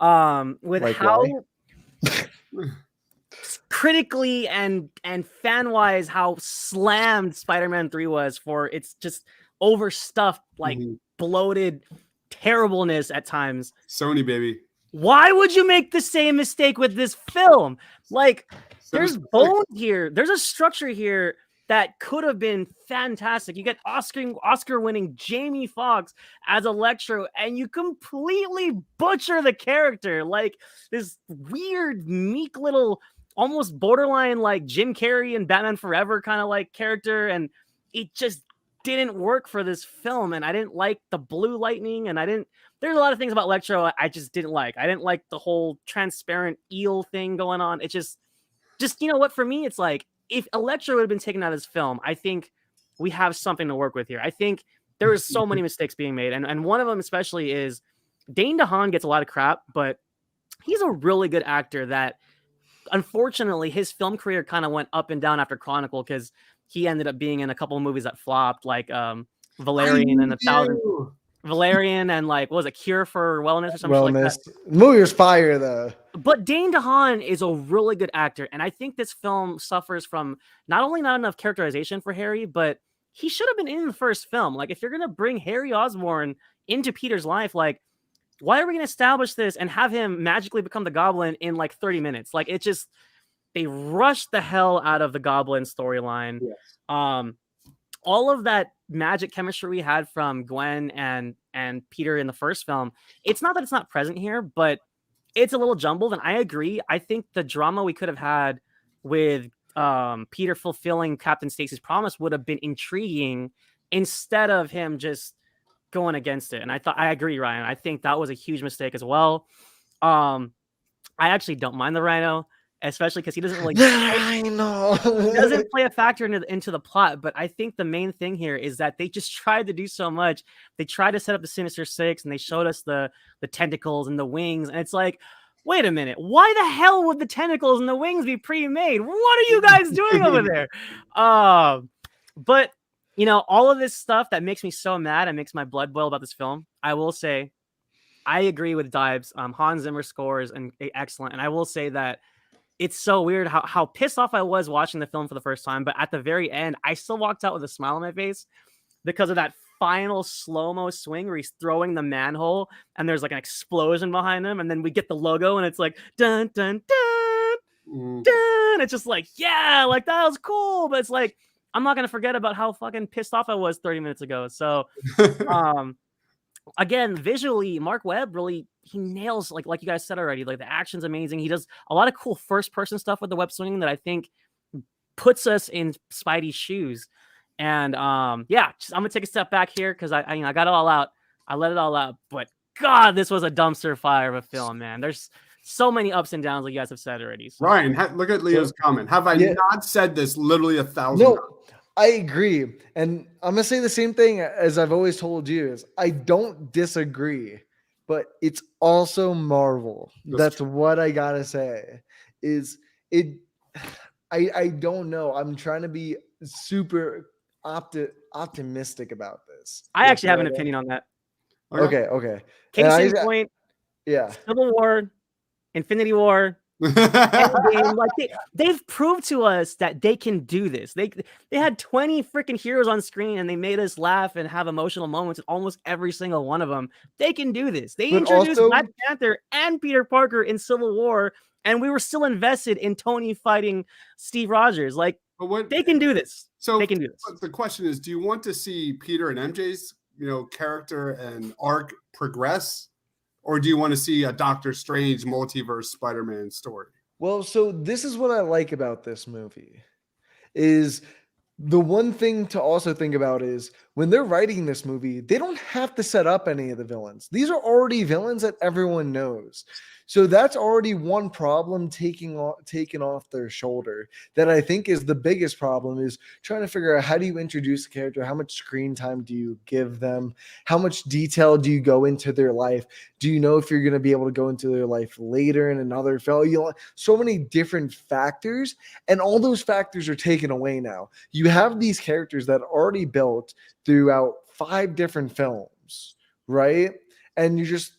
With like how critically and fan-wise how slammed Spider-Man 3 was for its just overstuffed, like bloated terribleness at times. Sony, baby. Why would you make the same mistake with this film? Like, there's bone here. There's a structure here that could have been fantastic. You get Oscar-winning Jamie Foxx as Electro, and you completely butcher the character. Like, this weird, meek little, almost borderline like Jim Carrey and Batman Forever kind of like character, and it just didn't work for this film. And I didn't like the blue lightning, and there's a lot of things about Electro I just didn't like. I didn't like the whole transparent eel thing going on. It just you know what, for me, it's like, if Electro would have been taken out of this film, I think we have something to work with here. I think there is so many mistakes being made. And one of them especially is Dane DeHaan gets a lot of crap, but he's a really good actor that, unfortunately, his film career kind of went up and down after Chronicle, because he ended up being in a couple of movies that flopped, like Valerian and Valerian and like, what was it, Cure for Wellness or something like that. The movie was fire though. But Dane DeHaan is a really good actor, and I think this film suffers from not only not enough characterization for Harry, but he should have been in the first film. Like, if you're gonna bring Harry Osborn into Peter's life, like, why are we gonna establish this and have him magically become the Goblin in like 30 minutes? Like, it just, they rushed the hell out of the Goblin storyline. Yes. All of that magic chemistry we had from Gwen and Peter in the first film, it's not that it's not present here, but it's a little jumbled. And I agree. I think the drama we could have had with Peter fulfilling Captain Stacy's promise would have been intriguing instead of him just going against it. And I agree, Ryan. I think that was a huge mistake as well. I actually don't mind the Rhino, especially because he doesn't really I know. he doesn't play a factor into the plot. But I think the main thing here is that they just tried to do so much. They tried to set up the Sinister Six, and they showed us the tentacles and the wings, and it's like, wait a minute, why the hell would the tentacles and the wings be pre-made? What are you guys doing over there? But you know, all of this stuff that makes me so mad and makes my blood boil about this film, I will say, I agree with Dibes. Hans Zimmer scores and excellent, and I will say that it's so weird how pissed off I was watching the film for the first time, but at the very end, I still walked out with a smile on my face because of that final slow-mo swing where he's throwing the manhole and there's like an explosion behind him, and then we get the logo and it's like dun dun dun dun. It's just like, yeah, like that was cool, but it's like, I'm not gonna forget about how fucking pissed off I was 30 minutes ago. So again, visually, Mark Webb really, he nails, like you guys said already, like the action's amazing. He does a lot of cool first person stuff with the web swinging that I think puts us in Spidey's shoes. And yeah, I'm gonna take a step back here because I got it all out. I let it all out. But God, this was a dumpster fire of a film, man. There's so many ups and downs, like you guys have said already. So. Ryan, look at Leo's comment. Have I not said this literally 1,000 times? I agree. And I'm going to say the same thing as I've always told you is I don't disagree, but it's also Marvel. That's what I got to say is it. I don't know. I'm trying to be super optimistic about this. I actually have an opinion on that. Okay. Case in point. Yeah. Civil War, Infinity War, Endgame, like they've proved to us that they can do this. They had 20 freaking heroes on screen and they made us laugh and have emotional moments in almost every single one of them. They can do this. They introduced Black Panther and Peter Parker in Civil War, and we were still invested in Tony fighting Steve Rogers. Like, they can do this. So they can do this. The question is, do you want to see Peter and MJ's character and arc progress? Or do you want to see a Doctor Strange multiverse Spider-Man story? Well, so this is what I like about this movie is the one thing to also think about is when they're writing this movie, they don't have to set up any of the villains. These are already villains that everyone knows. So that's already one problem taken off their shoulder that I think is the biggest problem is trying to figure out how do you introduce a character? How much screen time do you give them? How much detail do you go into their life? Do you know if you're going to be able to go into their life later in another film? So many different factors, and all those factors are taken away now. You have these characters that are already built throughout 5 different films, right? And you just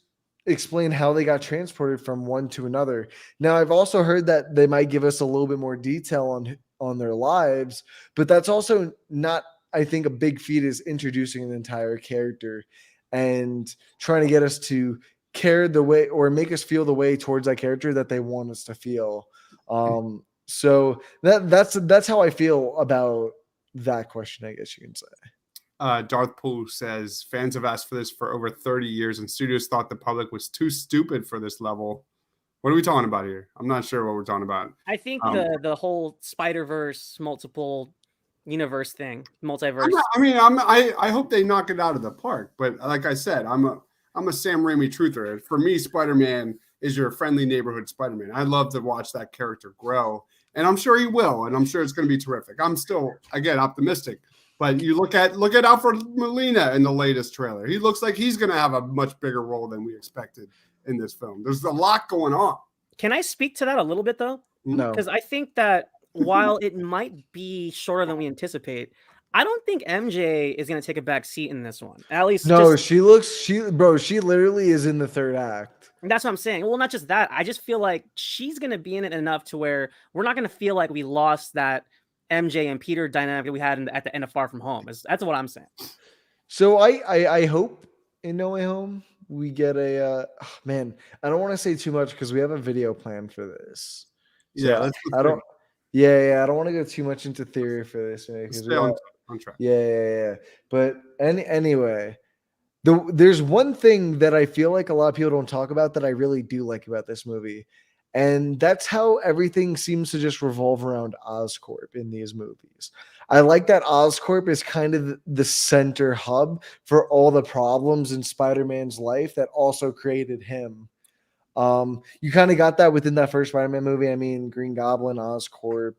explain how they got transported from one to another. Now, I've also heard that they might give us a little bit more detail on their lives, but that's also not, I think, a big feat is introducing an entire character and trying to get us to care the way or make us feel the way towards that character that they want us to feel. So that's how I feel about that question, I guess you can say. Darth Poole says fans have asked for this for over 30 years and studios thought the public was too stupid for this level. What are we talking about here? I'm not sure what we're talking about. I think the whole Spider-Verse multiple universe thing, multiverse. I hope they knock it out of the park, but like I said, I'm a Sam Raimi truther. For me, Spider-Man is your friendly neighborhood Spider-Man. I love to watch that character grow, and I'm sure he will, and I'm sure it's going to be terrific. I'm still, again, optimistic. But you look at Alfred Molina in the latest trailer. He looks like he's going to have a much bigger role than we expected in this film. There's a lot going on. Can I speak to that a little bit, though? No. Because I think that while it might be shorter than we anticipate, I don't think MJ is going to take a back seat in this one. At least no, she literally is in the 3rd act. That's what I'm saying. Well, not just that. I just feel like she's going to be in it enough to where we're not going to feel like we lost that MJ and Peter dynamic that we had at the end of Far From Home. That's what I'm saying. So I hope in No Way Home we get a man. I don't want to say too much because we have a video plan for this. So I don't want to go too much into theory for this, man. Stay on track. Yeah. But anyway, there's one thing that I feel like a lot of people don't talk about that I really do like about this movie, And that's how everything seems to just revolve around Oscorp in these movies. I like that Oscorp is kind of the center hub for all the problems in Spider-Man's life that also created him. You kind of got that within that first Spider-Man movie. I mean, Green Goblin, Oscorp,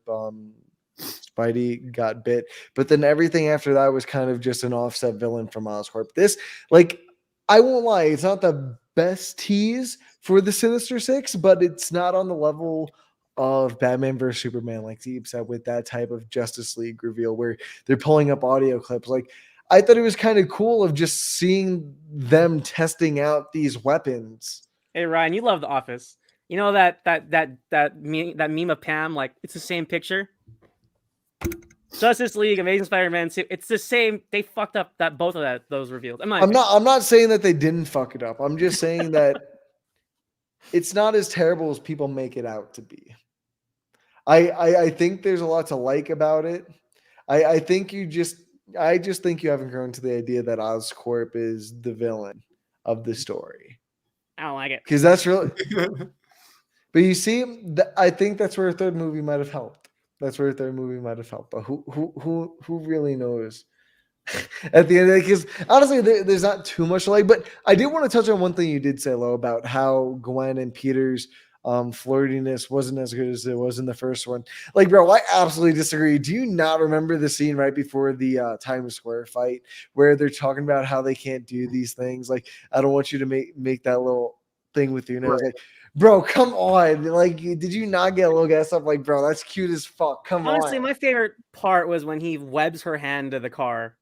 Spidey got bit, but then everything after that was kind of just an offset villain from Oscorp. This, like, I won't lie, it's not the best tease for the Sinister Six, but it's not on the level of Batman versus Superman, like Steve said, with that type of Justice League reveal where they're pulling up audio clips. Like, I thought it was kind of cool of just seeing them testing out these weapons. Hey Ryan, you love The Office. You know that meme of Pam, like it's the same picture. Justice League, Amazing Spider-Man 2, it's the same. They fucked up that both of those reveals. I'm not saying that they didn't fuck it up. I'm just saying that it's not as terrible as people make it out to be. I think there's a lot to like about it. I just think you haven't grown to the idea that Oscorp is the villain of the story. I don't like it. Because that's really but you see, I think that's where a third movie might have helped. But who really knows? At the end of it, because honestly, there's not too much to like. But I did want to touch on one thing you did say, Lo, about how Gwen and Peter's flirtiness wasn't as good as it was in the first one. Like, bro, I absolutely disagree. Do you not remember the scene right before the Times Square fight where they're talking about how they can't do these things? Like, I don't want you to make that little thing with your nose. Right. Like, bro, come on. Like, did you not get a little gas up? Like, bro, that's cute as fuck. Come on. Honestly, my favorite part was when he webs her hand to the car.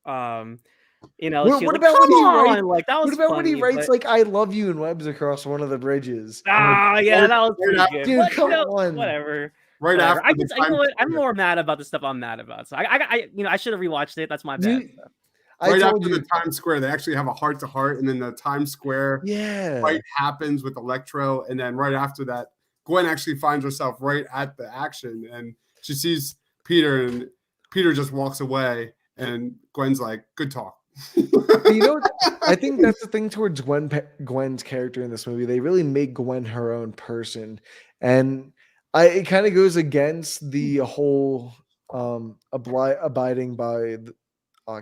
You know, what about when he writes? Like, that was what about funny, when he writes like "I love you" and webs across one of the bridges? Ah, yeah, that was pretty good. Dude, come on. Whatever. Right whatever. after, I'm more mad about the stuff I'm mad about. So I should have rewatched it. That's my bad. Right after the Times Square, they actually have a heart-to-heart, and then the Times Square fight happens with Electro, and then right after that, Gwen actually finds herself right at the action, and she sees Peter, and Peter just walks away, and Gwen's like, "Good talk." You know, I think that's the thing towards Gwen's character in this movie. They really make Gwen her own person, and it kind of goes against the whole abiding by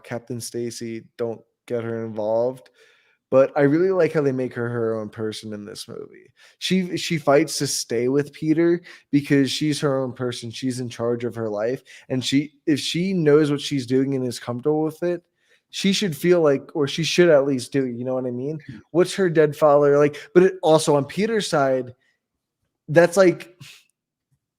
Captain Stacy. Don't get her involved. But I really like how they make her own person in this movie. She fights to stay with Peter because she's her own person. She's in charge of her life, and if she knows what she's doing and is comfortable with it, she should feel like, or she should at least do, you know what I mean? What's her dead father like? But also on Peter's side, that's like,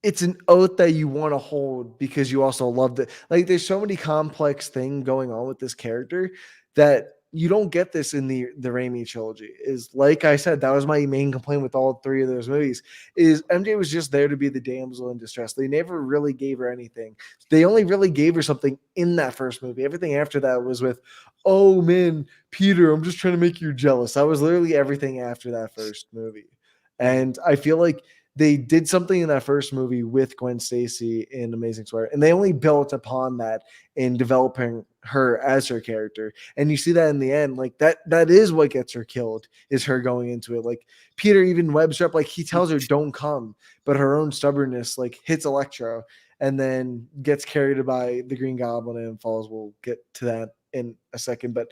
it's an oath that you want to hold because you also loved it. Like, there's so many complex things going on with this character that you don't get this in the Raimi trilogy. Is, like I said, that was my main complaint with all three of those movies, is MJ was just there to be the damsel in distress. They never really gave her anything. They only really gave her something in that first movie. Everything after that was with, oh man, Peter, I'm just trying to make you jealous. That was literally everything after that first movie. And I feel like they did something in that first movie with Gwen Stacy in Amazing Spider, and they only built upon that in developing her as her character. And you see that in the end, like that is what gets her killed, is her going into it. Like, Peter even webs her up, like he tells her don't come, but her own stubbornness like hits Electro and then gets carried by the Green Goblin and falls. We'll get to that in a second. But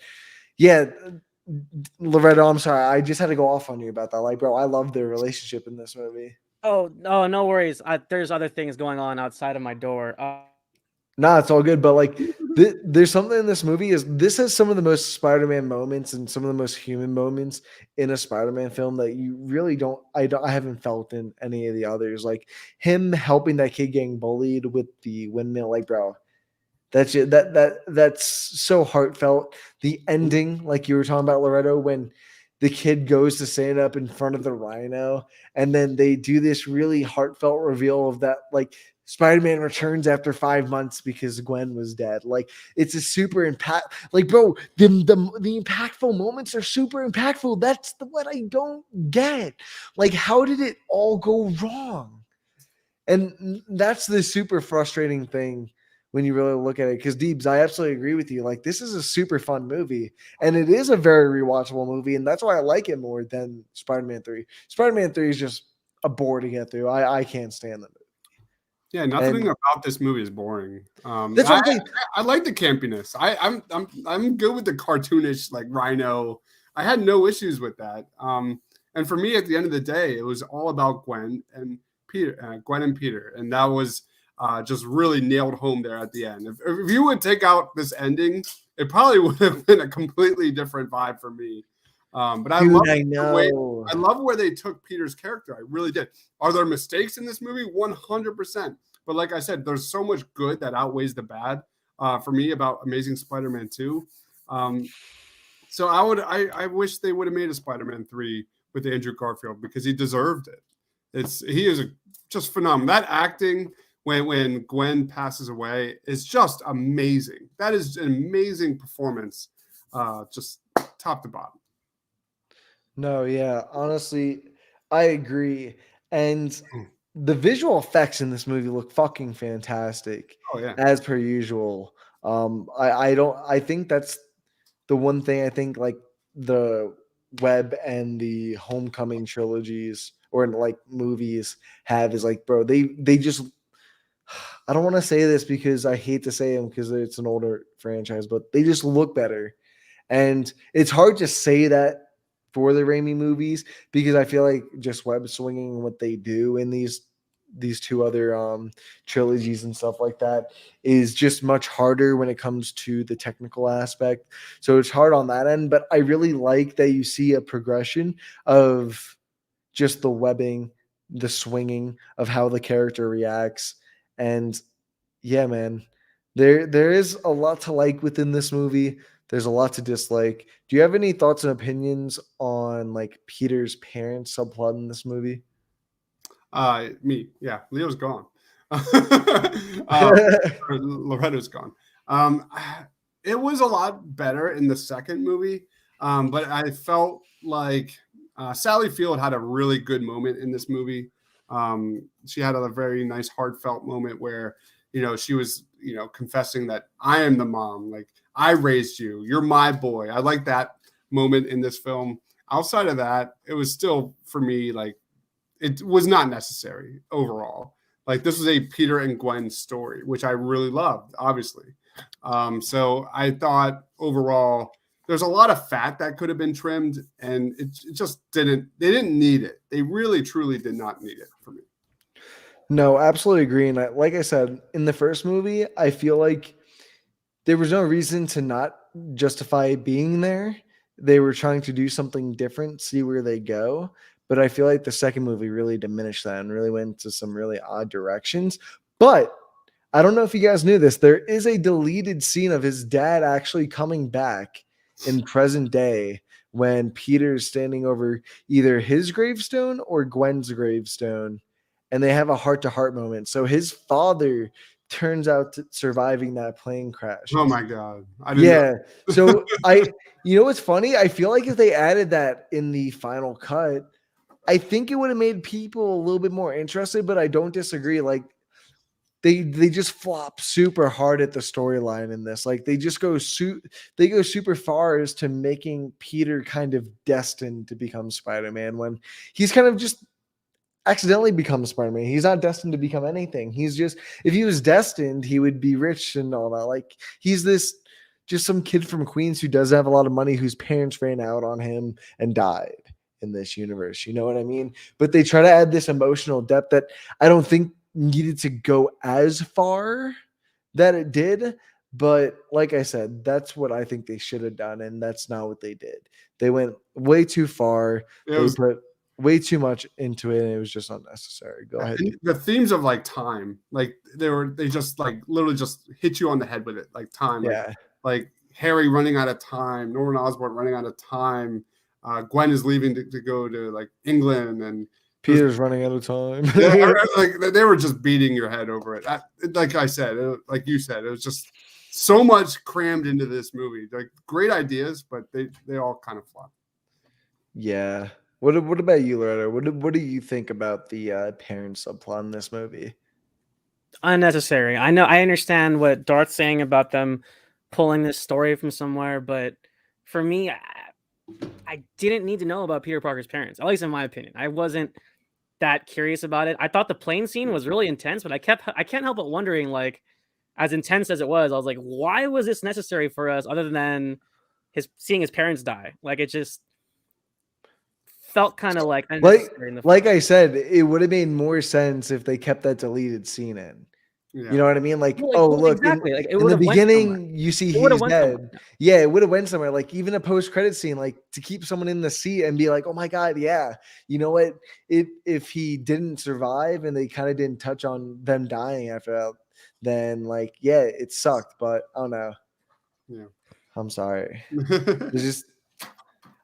yeah, Loretto, I'm sorry, I just had to go off on you about that. Like, bro, I love their relationship in this movie. Oh, no worries. There's other things going on outside of my door. Nah, it's all good. But like, there's something in this movie. This has some of the most Spider-Man moments and some of the most human moments in a Spider-Man film that you really don't. I haven't felt in any of the others. Like him helping that kid getting bullied with the windmill. Like, bro, that's it. That's so heartfelt. The ending, like you were talking about, Loretto, when the kid goes to stand up in front of the Rhino, and then they do this really heartfelt reveal of that, like, Spider-Man returns after 5 months because Gwen was dead. Like, it's a super impact. Like, bro, the impactful moments are super impactful. That's what I don't get. Like, how did it all go wrong? And that's the super frustrating thing when you really look at it. Because Deebs, I absolutely agree with you. Like, this is a super fun movie, and it is a very rewatchable movie, and that's why I like it more than Spider-Man 3. Spider-Man 3 is just a bore to get through. I can't stand them. Yeah, nothing about this movie is boring. That's what I'm saying. I like the campiness. I'm good with the cartoonish like Rhino. I had no issues with that. And for me, at the end of the day, it was all about Gwen and Peter, and that was just really nailed home there at the end. If you would take out this ending, it probably would have been a completely different vibe for me. But I love where they took Peter's character. I really did. Are there mistakes in this movie? 100%. But like I said, there's so much good that outweighs the bad for me about Amazing Spider-Man 2. So I wish they would have made a Spider-Man 3 with Andrew Garfield because he deserved it. He is just phenomenal. That acting when Gwen passes away is just amazing. That is an amazing performance, just top to bottom. No, yeah, honestly, I agree. And the visual effects in this movie look fucking fantastic. Oh yeah, as per usual. I think that's the one thing I think like the Web and the Homecoming trilogies or like movies have is like, bro, they just I don't want to say this because I hate to say them because it's an older franchise, but they just look better. And it's hard to say that for the Raimi movies because I feel like just web swinging and what they do in these two other trilogies and stuff like that is just much harder when it comes to the technical aspect. So it's hard on that end, but I really like that you see a progression of just the webbing, the swinging of how the character reacts. And yeah, man, there is a lot to like within this movie. There's a lot to dislike. Do you have any thoughts and opinions on like Peter's parents subplot in this movie? Yeah, Leo's gone. Loretta's gone. It was a lot better in the second movie, but I felt like Sally Field had a really good moment in this movie. She had a very nice heartfelt moment where she was confessing that I am the mom, like I raised you, you're my boy. I like that moment in this film. Outside of that, it was still for me like it was not necessary overall. Like this was a Peter and Gwen story, which I really loved, obviously. So I thought overall there's a lot of fat that could have been trimmed, and it just didn't. They didn't need it. They really, truly did not need it for me. No, absolutely agree. And like I said, in the first movie, I feel like there was no reason to not justify being there. They were trying to do something different, see where they go. But I feel like the second movie really diminished that and really went to some really odd directions. But I don't know if you guys knew this. There is a deleted scene of his dad actually coming back in present day when Peter's standing over either his gravestone or Gwen's gravestone, and they have a heart-to-heart moment. So his father turns out to surviving that plane crash. Oh my god! I didn't know. So what's funny? I feel like if they added that in the final cut, I think it would have made people a little bit more interested. But I don't disagree. Like they just flop super hard at the storyline in this. Like they just go super far as to making Peter kind of destined to become Spider-Man when he's kind of just accidentally becomes Spider-Man. He's not destined to become anything. He's just, if he was destined, he would be rich and all that. Like he's this just some kid from Queens who doesn't have a lot of money, whose parents ran out on him and died in this universe. You know what I mean? But they try to add this emotional depth that I don't think needed to go as far that it did. But like I said, that's what I think they should have done. And that's not what they did. They went way too far. They put way too much into it, and it was just unnecessary. Go ahead. The themes of like time, like they just like literally just hit you on the head with it, like time. Yeah. Like Harry running out of time, Norman Osborn running out of time. Gwen is leaving to go to like England, and Peter's running out of time. Like they were just beating your head over it. Like I said, like you said, it was just so much crammed into this movie. Like great ideas, but they all kind of flopped. Yeah. What about you, Loretta? What do you think about the parent subplot in this movie? Unnecessary. I understand what Darth's saying about them pulling this story from somewhere, but for me, I didn't need to know about Peter Parker's parents, at least in my opinion. I wasn't that curious about it. I thought the plane scene was really intense, but I can't help but wondering, like, as intense as it was, I was like, why was this necessary for us other than seeing his parents die? Like, it just felt kind of like unnecessary in the Like film. I said, it would have made more sense if they kept that deleted scene in. Yeah. You know what I mean? Like, Well, oh, well, look, exactly. Like, it in would the have went somewhere. beginning, you see It would have he's went somewhere. dead. Yeah, it would have went somewhere. Like, even a post-credit scene, like to keep someone in the seat and be like, oh my God, yeah. You know what? If he didn't survive and they kind of didn't touch on them dying after that, then like, yeah, it sucked. But I don't know. Yeah. I'm sorry. It's just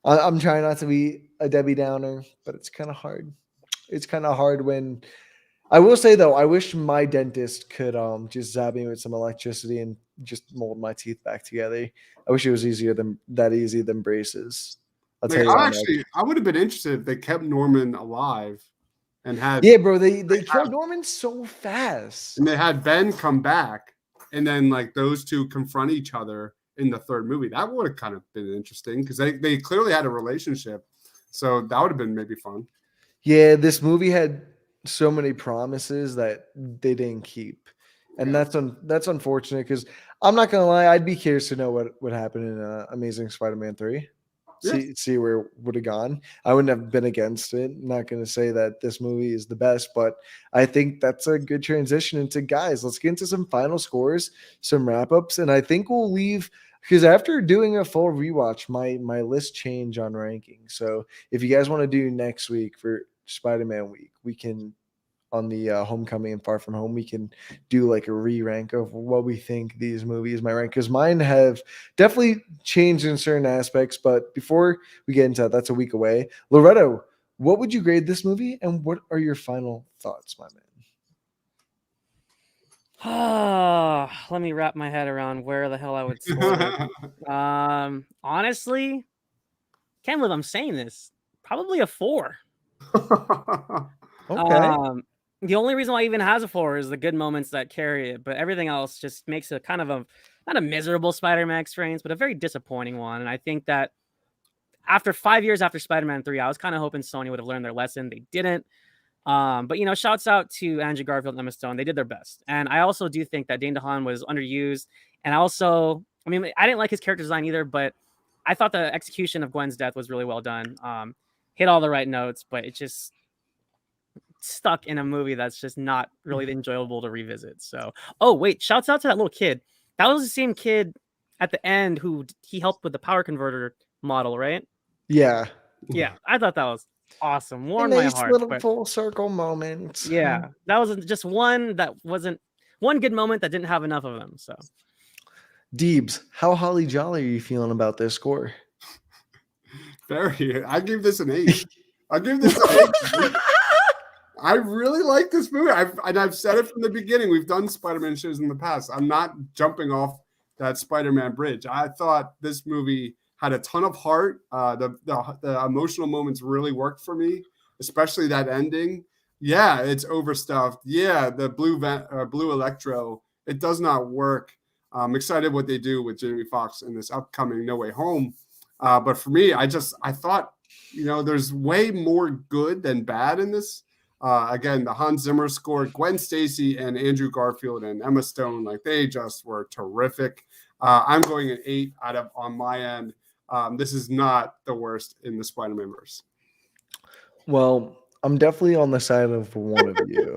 I'm trying not to be a Debbie Downer, but it's kind of hard. It's kind of hard when I will say though, I wish my dentist could just zap me with some electricity and just mold my teeth back together. I wish it was easy than braces. I'll tell Like you that much. I would have been interested if they kept Norman alive and had Yeah, bro, they killed Norman so fast. and they had Ben come back, and then like those two confront each other in the third movie. That would have kind of been interesting because they clearly had a relationship. So that would have been maybe fun. Yeah, this movie had so many promises that they didn't keep. And Yeah. that's unfortunate because I'm not gonna lie, I'd be curious to know what would happen in Amazing Spider-Man 3. Yeah. See where it would have gone. I wouldn't have been against it. I'm not gonna say that this movie is the best, but I think that's a good transition into guys. Let's get into some final scores, some wrap-ups, and I think we'll leave because after doing a full rewatch, my list changed on ranking. So if you guys want to do next week for Spider-Man week, we can on the Homecoming and Far From Home, we can do like a re-rank of what we think these movies might rank because mine have definitely changed in certain aspects. But before we get into that, that's a week away. Loretto, what would you grade this movie, and what are your final thoughts, my man? Let me wrap my head around where the hell I would score it. Honestly, can't believe I'm saying this. Probably a 4. Okay. The only reason why it even has a 4 is the good moments that carry it, but everything else just makes it kind of a not a miserable Spider-Man experience, but a very disappointing one. And I think that after 5 years after Spider-Man 3, I was kind of hoping Sony would have learned their lesson. They didn't. But shouts out to Andrew Garfield and Emma Stone. They did their best. And I also do think that Dane DeHaan was underused. And I didn't like his character design either, but I thought the execution of Gwen's death was really well done. Hit all the right notes, but it just stuck in a movie that's just not really enjoyable to revisit. So, oh wait, shouts out to that little kid. That was the same kid at the end who he helped with the power converter model, right? Yeah. Yeah, I thought that was awesome. A Warmed my nice heart. little But full circle moment. yeah, that was just one good moment that didn't have enough of them. So, Deebs, how holly jolly are you feeling about this score? Very. I give this an 8. I give this an 8. I really like this movie. I've said it from the beginning. We've done Spider-Man shows in the past. I'm not jumping off that Spider-Man bridge. I thought this movie had a ton of heart. The emotional moments really worked for me, especially that ending. Yeah, it's overstuffed. Yeah, the blue Electro. It does not work. I'm excited what they do with Jamie Foxx in this upcoming No Way Home. But for me, I thought, there's way more good than bad in this. Again, the Hans Zimmer score, Gwen Stacy and Andrew Garfield and Emma Stone, like they just were terrific. I'm going an 8 on my end. This is not the worst in the Spider-Man verse. Well, I'm definitely on the side of one of you.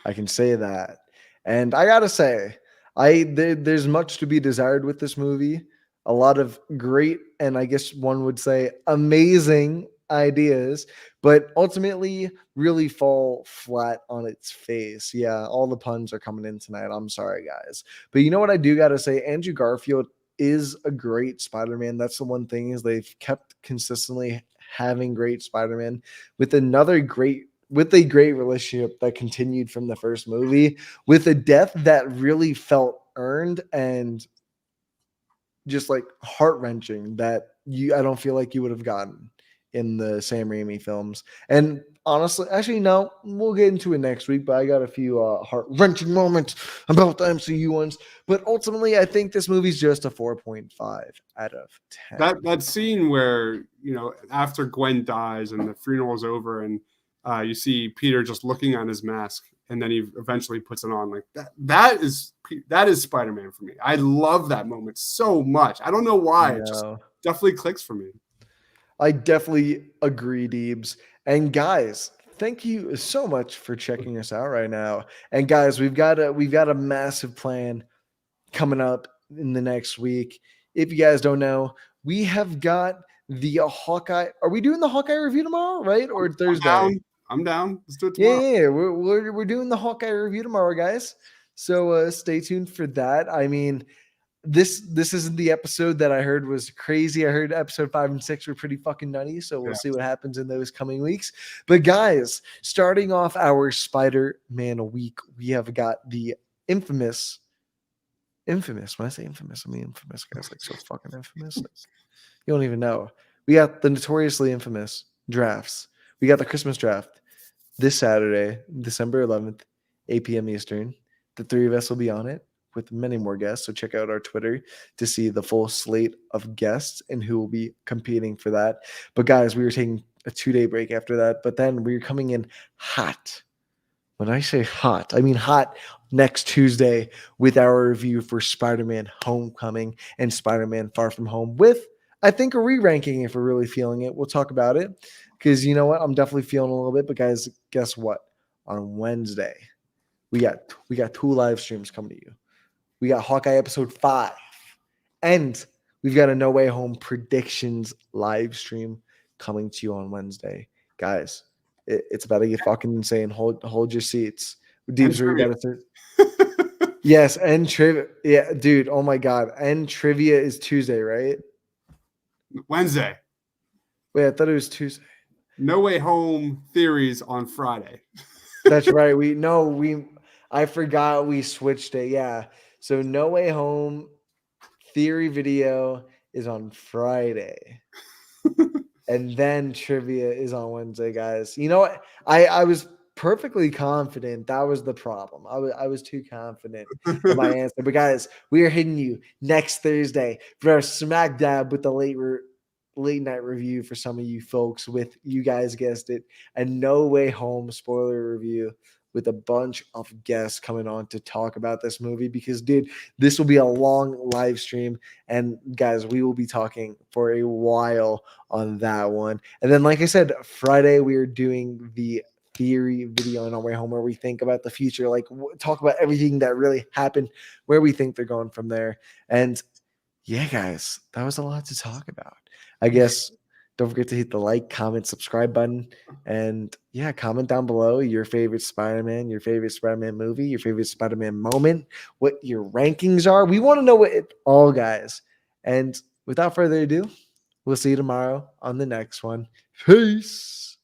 I can say that. And I gotta say, there's much to be desired with this movie. A lot of great, and I guess one would say amazing ideas, but ultimately really fall flat on its face. Yeah, all the puns are coming in tonight. I'm sorry, guys. But you know what I do gotta say? Andrew Garfield is a great Spider-Man. That's the one thing is they've kept consistently having great Spider-Man with a great relationship that continued from the first movie with a death that really felt earned and just like heart-wrenching that I don't feel like you would have gotten in the Sam Raimi films. And honestly, actually, no, we'll get into it next week, but I got a few heart-wrenching moments about the MCU ones. But ultimately, I think this movie's just a 4.5 out of 10. That scene where, after Gwen dies and the funeral's over and you see Peter just looking on his mask, and then he eventually puts it on. Like that is Spider-Man for me. I love that moment so much. I don't know why. It just definitely clicks for me. I definitely agree, Deebs. And guys, thank you so much for checking us out right now. And guys, we've got a massive plan coming up in the next week. If you guys don't know, we have got the Hawkeye. Are we doing the Hawkeye review tomorrow, right? Or Thursday? I'm down. Let's do it tomorrow. Yeah. We're doing the Hawkeye review tomorrow, guys. So stay tuned for that. I mean, this isn't the episode that I heard was crazy. I heard episode 5 and 6 were pretty fucking nutty. So we'll see what happens in those coming weeks. But guys, starting off our Spider-Man week, we have got the infamous. When I say infamous, I mean infamous, guys. Like so fucking infamous. Like, you don't even know. We got the notoriously infamous drafts. We got the Christmas draft this Saturday, December 11th, 8 p.m. Eastern. The three of us will be on it with many more guests. So check out our Twitter to see the full slate of guests and who will be competing for that. But guys, we were taking a 2-day break after that. But then we're coming in hot. When I say hot, I mean hot next Tuesday with our review for Spider-Man Homecoming and Spider-Man Far From Home with, I think, a re-ranking if we're really feeling it. We'll talk about it because you know what? I'm definitely feeling a little bit. But guys, guess what? On Wednesday, we got 2 live streams coming to you. We got Hawkeye episode 5, and we've got a No Way Home predictions live stream coming to you on Wednesday, guys. It's about to get fucking insane. Hold your seats. Deeps, we got to. Yes, and trivia. Yeah, dude. Oh my god. And trivia is Tuesday, right? Wednesday. Wait, I thought it was Tuesday. No Way Home theories on Friday. That's right. I forgot we switched it. Yeah. So No Way Home theory video is on Friday. And then trivia is on Wednesday, guys. You know what? I was perfectly confident. That was the problem. I was too confident in my answer. But guys, we are hitting you next Thursday for our smack dab with the late night review for some of you folks with, you guys guessed it, a No Way Home spoiler review with a bunch of guests coming on to talk about this movie because, dude, this will be a long live stream. And guys, we will be talking for a while on that one. And then, like I said, Friday, we are doing the theory video on our way home where we think about the future, like talk about everything that really happened, where we think they're going from there. And yeah, guys, that was a lot to talk about. I guess don't forget to hit the like, comment, subscribe button. And yeah, comment down below your favorite Spider-Man, your favorite Spider-Man movie, your favorite Spider-Man moment, what your rankings are. We want to know it all, guys. And without further ado, we'll see you tomorrow on the next one. Peace.